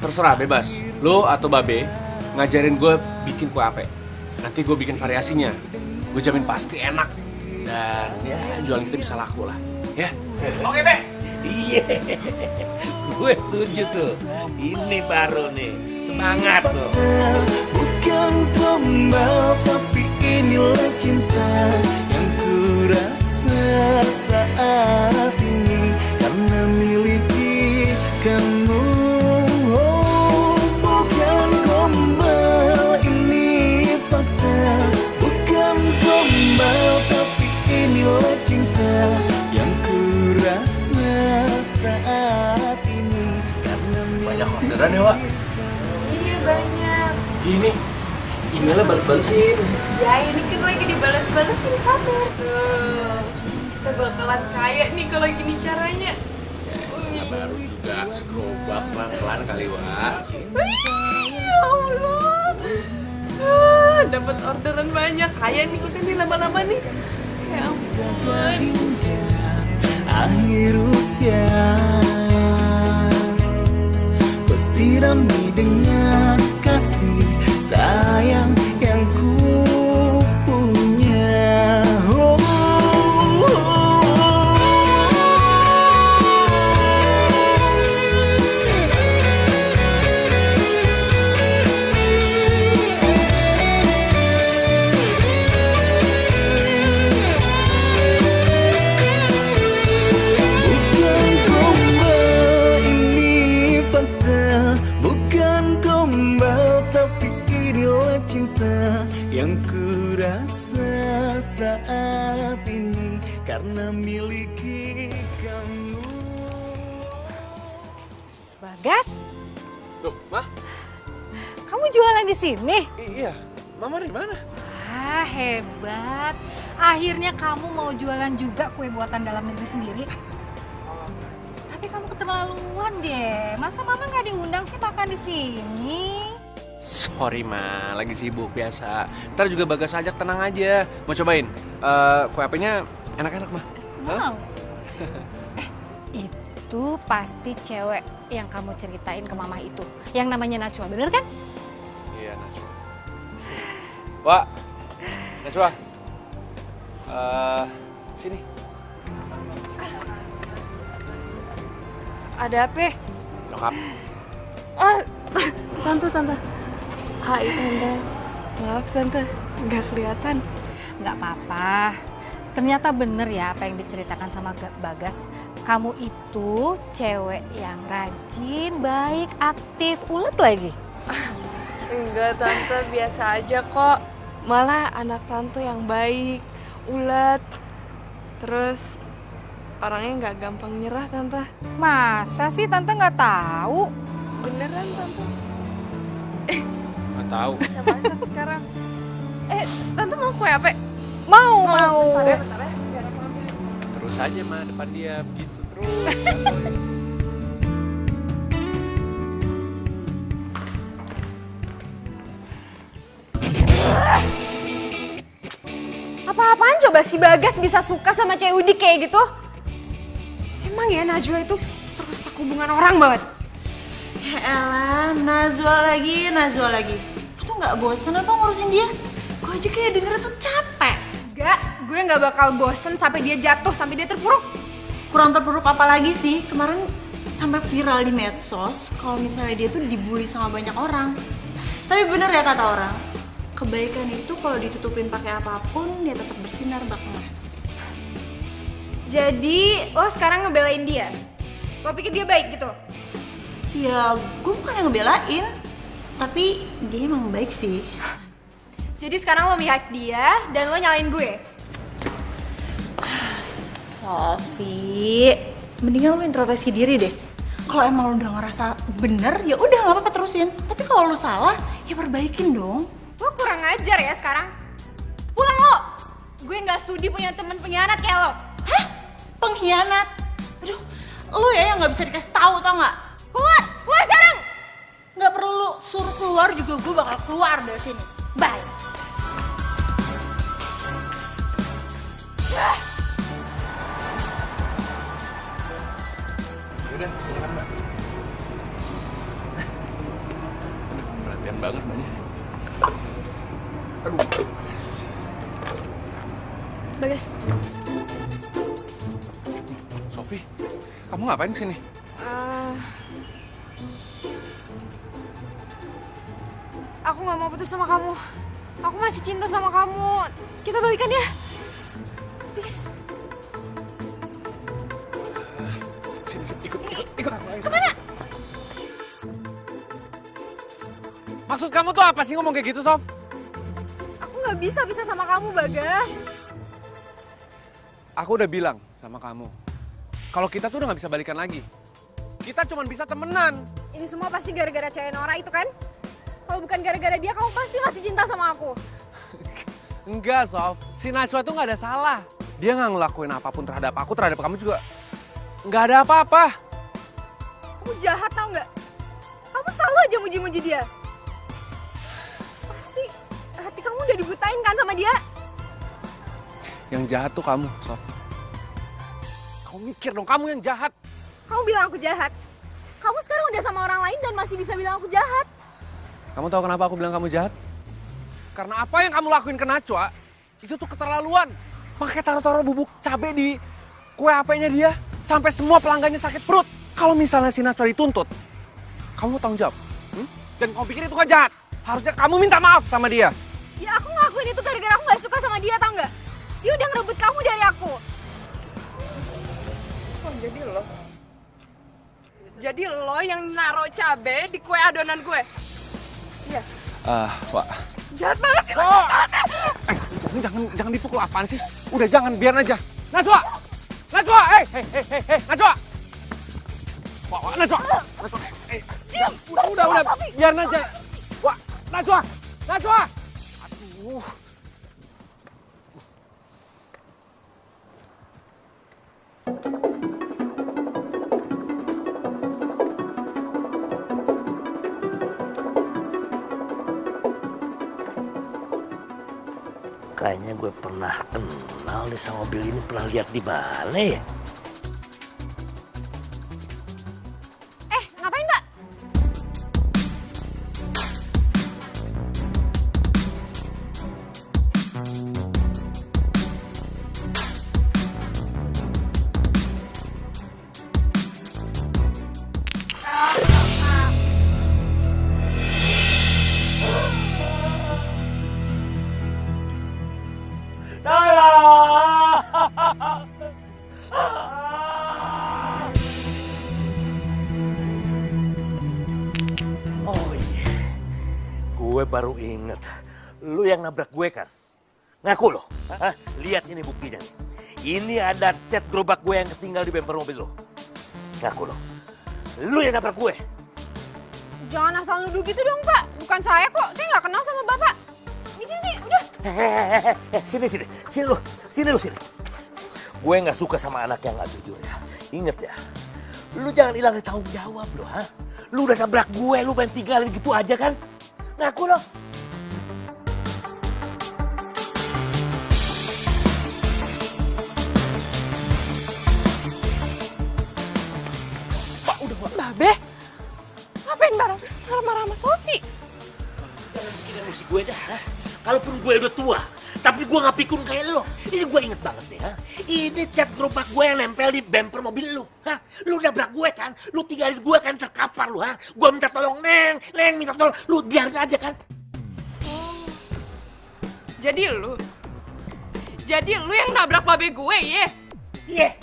terserah, bebas. Lo atau Babe ngajarin gue bikin kue ape. Nanti gue bikin variasinya. Gue jamin pasti enak. Dan ya jualan kita bisa laku lah, ya. Oke deh. Iya. Gue setuju tuh. Ini baru nih. Semangat tuh. Bukan gombal tapi inilah cinta yang ku rasa saat ini karena miliki kamu. Oh, bukan gombal ini fakta. Bukan gombal tapi inilah cinta yang ku rasa saat ini karena banyak orderan ya, Wak? Iya, banyak. Ini emailnya balas-balesin. Ya, ini kan lagi dibalas-balesin, sabar. Tuh, kita bakalan kaya nih kalau gini caranya. Ya, baru juga segerobak pelan-pelan kali, Wak. Ya Allah. Dapat orderan banyak, kaya nih kita nih lama-lama nih. Ya ampun. Akhir usia ku sirami dengan kasih sayang yang ku punya. Oh, yang ku rasa saat ini karena miliki kamu. Bagas, Loh, Ma? kamu jualan di sini? Iya, Mama di mana? Wah, hebat. Akhirnya kamu mau jualan juga kue buatan dalam negeri sendiri. Tapi kamu keterlaluan deh. Masa Mama nggak diundang sih makan di sini? Sorry Ma, lagi sibuk biasa. Ntar juga Bagas ajak, tenang aja. Mau cobain? Kue apenya enak-enak Ma. Wow. Itu pasti cewek yang kamu ceritain ke mama itu. Yang namanya Najwa, bener kan? Iya Najwa. Wak, Najwa. Sini. Ada apa? Nyokap. Tante. Hai Tante. Maaf Tante, nggak kelihatan. Nggak apa-apa. Ternyata bener ya apa yang diceritakan sama Bagas. Kamu itu cewek yang rajin, baik, aktif, ulet lagi. Enggak Tante, biasa aja kok. Malah anak Tante yang baik, ulet. Terus orangnya nggak gampang nyerah Tante. Masa sih Tante nggak tahu? Beneran Tante. Nggak tahu. Bisa masak sekarang. Tante mau kue apa? Mau. Bentar ya, biar aku ambil. Terus aja Ma, depan dia begitu terus. Apa-apaan coba si Bagas bisa suka sama cewek Udik kayak gitu? Emang ya Najwa itu merusak hubungan orang banget. Ya elah, Najwa lagi. Lu tuh gak bosen apa ngurusin dia? Gue aja kayak denger tuh capek. Enggak, gue gak bakal bosen sampai dia jatuh, sampai dia terpuruk. Kurang terpuruk apa lagi sih? Kemarin sampai viral di medsos kalau misalnya dia tuh dibully sama banyak orang. Tapi bener ya kata orang, kebaikan itu kalau ditutupin pakai apapun dia tetap bersinar bak emas. Jadi lo sekarang ngebelain dia? Lo pikir dia baik gitu? Ya gue bukan yang ngebelain, tapi dia emang baik sih. Jadi sekarang lo mihak dia dan lo nyalain gue? Sofi, mendingan lo introspeksi diri deh. Kalau emang lo udah ngerasa bener, ya udah nggak apa-apa terusin. Tapi kalau lo salah, ya perbaikin dong. Lo kurang ajar ya sekarang. Pulang lo. Gue nggak sudi punya temen pengkhianat kayak lo. Hah? Pengkhianat? Aduh, lo ya yang nggak bisa dikasih tahu tau nggak? Keluar sekarang. Nggak perlu suruh keluar juga gue bakal keluar dari sini. Bye. Udah, silakan Mbak. Perhatian banget Mbaknya. Aduh. Bagas. Sofi, kamu ngapain kesini? Aku gak mau putus sama kamu. Aku masih cinta sama kamu. Kita balikan ya. Please. Sini, ikut aku. Kemana? Maksud kamu tuh apa sih ngomong kayak gitu, Sof? Aku gak bisa sama kamu, Bagas. Aku udah bilang sama kamu, kalau kita tuh udah gak bisa balikan lagi. Kita cuma bisa temenan. Ini semua pasti gara-gara cewek Nora itu kan? Kalau bukan gara-gara dia, kamu pasti masih cinta sama aku. Enggak, Sof. Si Najwa tuh gak ada salah. Dia gak ngelakuin apapun terhadap aku, terhadap kamu juga. Gak ada apa-apa. Kamu jahat tau nggak? Kamu selalu aja muji-muji dia. Pasti hati kamu udah dibutain kan sama dia? Yang jahat tuh kamu, Sof. Kamu mikir dong, kamu yang jahat. Kamu bilang aku jahat. Kamu sekarang udah sama orang lain dan masih bisa bilang aku jahat. Kamu tahu kenapa aku bilang kamu jahat? Karena apa yang kamu lakuin ke Najwa, itu tuh keterlaluan. Pakai taruh-taruh bubuk cabai di kue HP-nya dia, sampai semua pelanggannya sakit perut. Kalau misalnya si Najwa dituntut, kamu tanggung jawab. Dan kamu pikir itu gak jahat? Harusnya kamu minta maaf sama dia. Ya aku ngelakuin itu gara-gara aku gak suka sama dia, tau nggak? Dia udah ngerebut kamu dari aku. Oh, jadi lo yang naruh cabe di kue adonan gue? Iya. Wak. Jahat banget sih. Jangan dipukul, apaan sih? Udah jangan, biar aja. Najwa! Hei, Najwa! Wak, Najwa! Diam! Udah, biar aja. Wak, Najwa! Aduh. Kayaknya gue pernah kenal deh sama mobil ini, pernah lihat di mana ya? Ngapain, Mbak? Oh iya, gue baru inget. Lu yang nabrak gue kan? Ngaku lo? Hah? Lihat ini buktinya. Ini ada cat gerobak gue yang ketinggal di bemper mobil lo. Ngaku lo? Lu yang nabrak gue? Jangan asal nuduh gitu dong, Pak. Bukan saya kok. Saya nggak kenal sama Bapak. Misi, udah. Sini lu. Gue nggak suka sama anak yang nggak jujur ya. Ingat ya, lu jangan hilang tanggung jawab lo, ha? Lu udah nabrak gue, lu pengen tinggalin gitu aja kan? Ngaku lo. Pak, udah Mbak. Babe, ngapain marah-marah sama Sofi? Jangan bikin emosi gue dah, ha? Kalaupun gue udah tua, tapi gue gak pikun kayak lo. Ini gue inget banget deh, ha? Ini cat gerobak gue yang nempel di bemper mobil lu, ha? Lu nabrak gue kan? Lu tinggalin gue kan terkapar lu, ha? Gue minta tolong, Neng minta tolong. Lu biarin aja kan? Jadi lu yang nabrak babe gue, ye? Iya.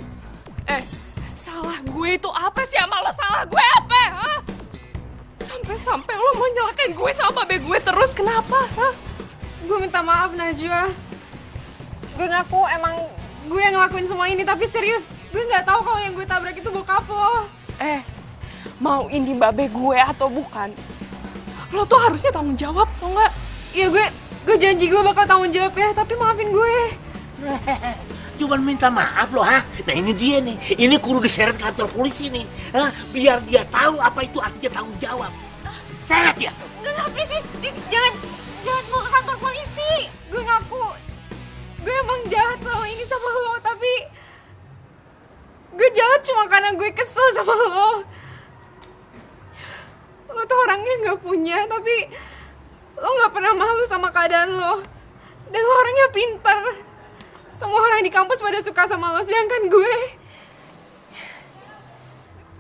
Salah gue itu apa sih sama lo? Salah gue apa, ha? Sampai lo mau nyelakain gue sama babe gue terus, kenapa, ha? Gue minta maaf, Najwa. Gue ngaku emang gue yang ngelakuin semua ini, tapi serius, gue nggak tahu kalau yang gue tabrak itu bokap lo. Mau ini babe gue atau bukan, lo tuh harusnya tanggung jawab, tau nggak? Iya, gue janji gue bakal tanggung jawab ya, tapi maafin gue. Cuman minta maaf loh, ha? Nah ini dia nih, ini kudu diseret ke kantor polisi nih, ha? Biar dia tahu apa itu artinya tanggung jawab. Seret ya? Enggak, please, jangan mau ke kantor polisi. Gue ngaku, gue emang jahat selama ini sama lo, tapi gue jahat cuma karena gue kesel sama lo. Lo tuh orangnya nggak punya, tapi lo nggak pernah malu sama keadaan lo. Dan lo orangnya pintar. Semua orang di kampus pada suka sama lo, sedangkan gue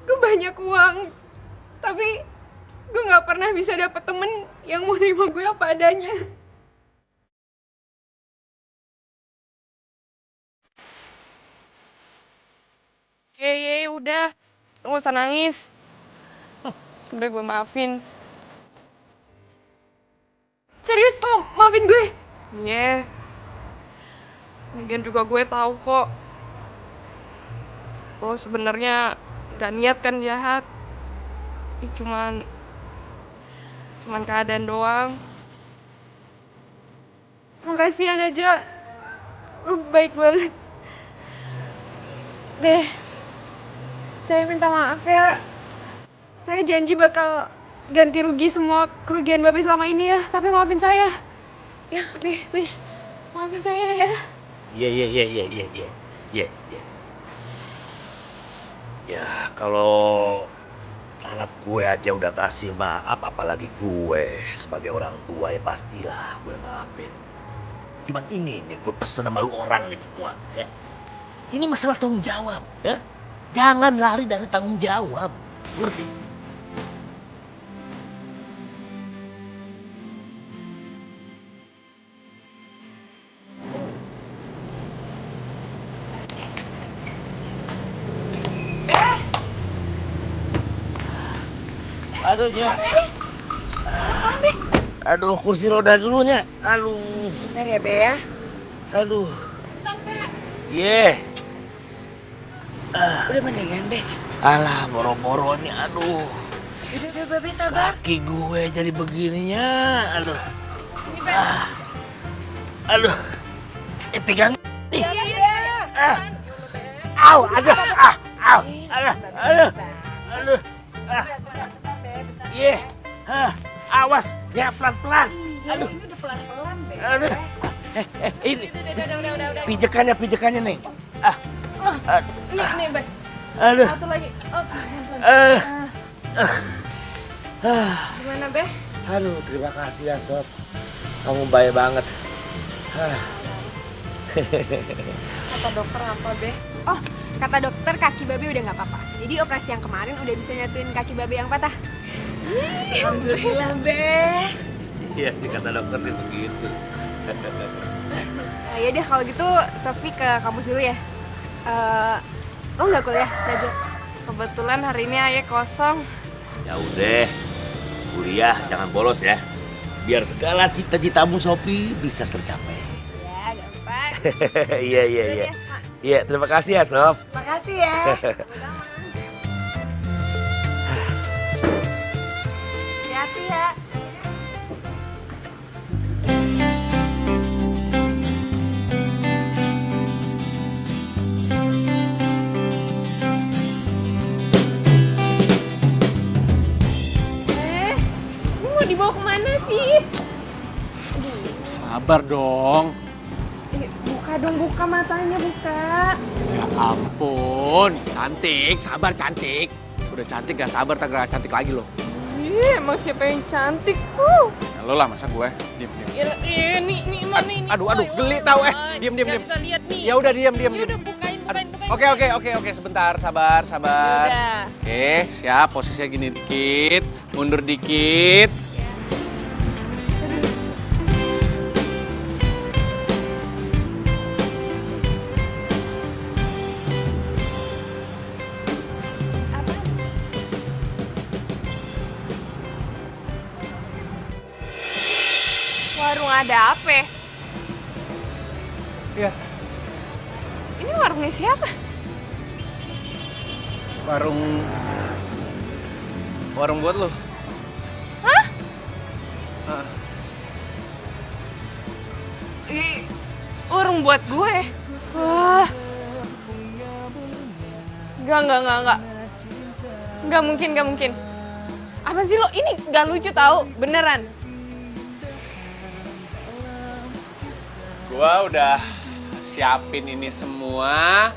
banyak uang, tapi gue nggak pernah bisa dapet temen yang mau terima gue apa adanya. Udah, lo gak usah nangis. Udah, gue maafin. Serius lo maafin gue? Iya. Lagian juga gue tahu kok, lo sebenarnya gak niat kan jahat. Cuman keadaan doang. Makasih ya, Najwa. Lo baik banget. Deh, saya minta maaf ya. Saya janji bakal ganti rugi semua kerugian Babe selama ini ya. Tapi maafin saya. Ya, please. Maafin saya ya. Iya. Ya, kalau anak gue aja udah kasih maaf, apalagi gue sebagai orang tua ya pastilah gue maafin. Cuman ini nih gue pesen sama lu orang nih semua, ya. Ini masalah tanggung jawab, ya. Jangan lari dari tanggung jawab, ngerti? Aduh, Nya. Aduh, kursi roda dulunya. Aduh. Bentar ya, Be ya. Aduh. Yeah. Udah mendingan, Be. Alah, boro-boro nih, aduh. Udah, Be, sabar. Kaki gue jadi begininya, aduh. Sini, Be. Aduh. Pegang. Nih. Iya. Au, aduh. Au. Aduh. Iya. Awas, ya pelan-pelan. Ini udah pelan-pelan, Be. Aduh. Ini Udah. pijekannya nih. Nih, Bek. Aduh. Satu lagi. Oh, gimana, Be? Aduh, terima kasih ya, Sob. Kamu baik banget. Kata dokter apa, Be? Oh, kata dokter kaki Babe udah nggak apa-apa. Jadi operasi yang kemarin udah bisa nyatuin kaki Babe yang patah. Alhamdulillah, Be. Iya sih, kata dokter sih begitu. Ya deh kalau gitu Sofi ke kampus dulu ya. Lo nggak kuliah, Najwa? Kebetulan hari ini Ayah kosong. Ya udah, kuliah jangan bolos ya. Biar segala cita-citamu Sofi bisa tercapai. Ya, gampang. Iya. Iya, terima kasih ya, Sof. Makasih ya. Hati-hati ya. Mau dibawa kemana sih? Sabar dong. Buka matanya, buka. Ya ampun, cantik, sabar cantik. Udah cantik gak sabar, tak cantik lagi loh. Emang siapa yang cantik? Ya lo lah, masa gue? Diam. Nih, Aduh, geli tau Diam. Bisa lihat nih. Ya udah diam. Udah bukain. Oke, sebentar, sabar. Udah. Oke, siap, posisinya gini dikit, mundur dikit. Warung ada apa? Iya. Ini warungnya siapa? Warung buat lo. Hah? Warung buat gue? Wah. Enggak. Enggak mungkin. Apa sih lo? Ini gak lucu tau, beneran. Gua udah siapin ini semua,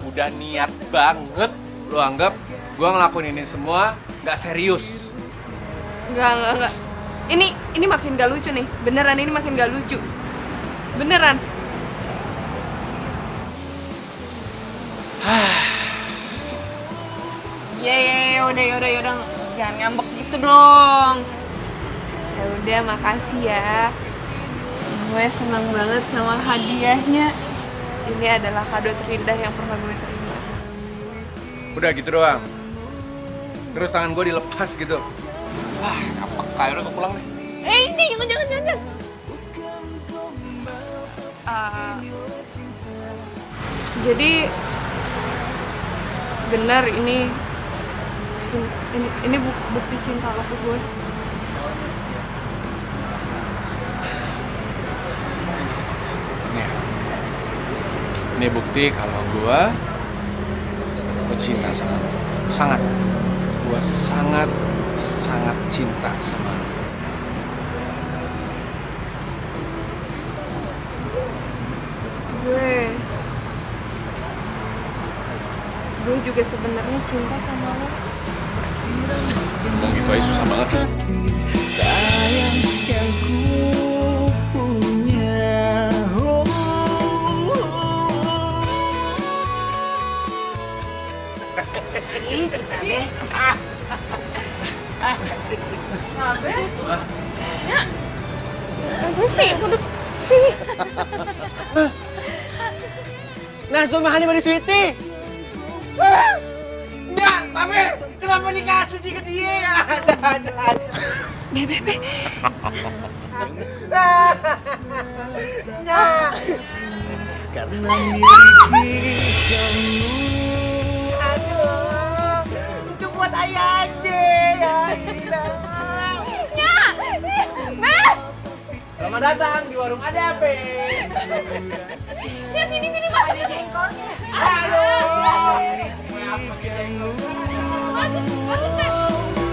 udah niat banget. Lu anggap gua ngelakuin ini semua gak serius? Enggak. Ini makin gak lucu nih. Beneran ini makin gak lucu. Beneran. Ya udah. Jangan ngambek gitu dong. Ya udah, makasih ya. Gue senang banget sama hadiahnya. Ini adalah kado terindah yang pernah gue terima. Udah gitu doang. Terus tangan gue dilepas gitu. Wah, apa kayak udah pulang deh. Jangan. Jadi benar ini bukti cinta lo ke gue. Ini bukti kalau gue cinta sama lo. Sangat. Gue sangat cinta sama lo. Gue juga sebenarnya cinta sama lo. Ngomong gitu aja susah banget sih. Sayang yang ku punya. Ih, si Babe. Babe? Ya. Apa sih? Duduk sih. Nah, sumahannya sama Sweety. Enggak, Babe. Kenapa dikasih sih ke dia? Be. Nah. Karena miliki kamu. Aduh, itu buat ayah aja. Ya, Be. Selamat datang di warung ada apa? Ya sini Mas. Ada jengkolnya. Masuk, Be.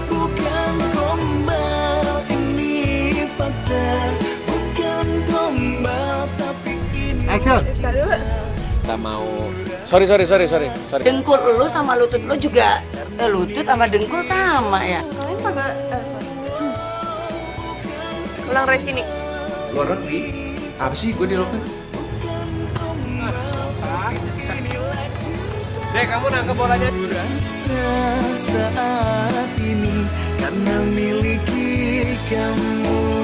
Bukan gombal, ini fakta. Bukan gombal, tapi action. Sekali dulu. Kita mau... Sorry. Dengkul lu sama lutut lu juga. Lutut sama dengkul sama ya. Kalian kagak ulang dari sini. Luar negeri? Apa sih gue di luar negeri? Dek, kamu nangkep bolanya. Saat ini karena miliki kamu.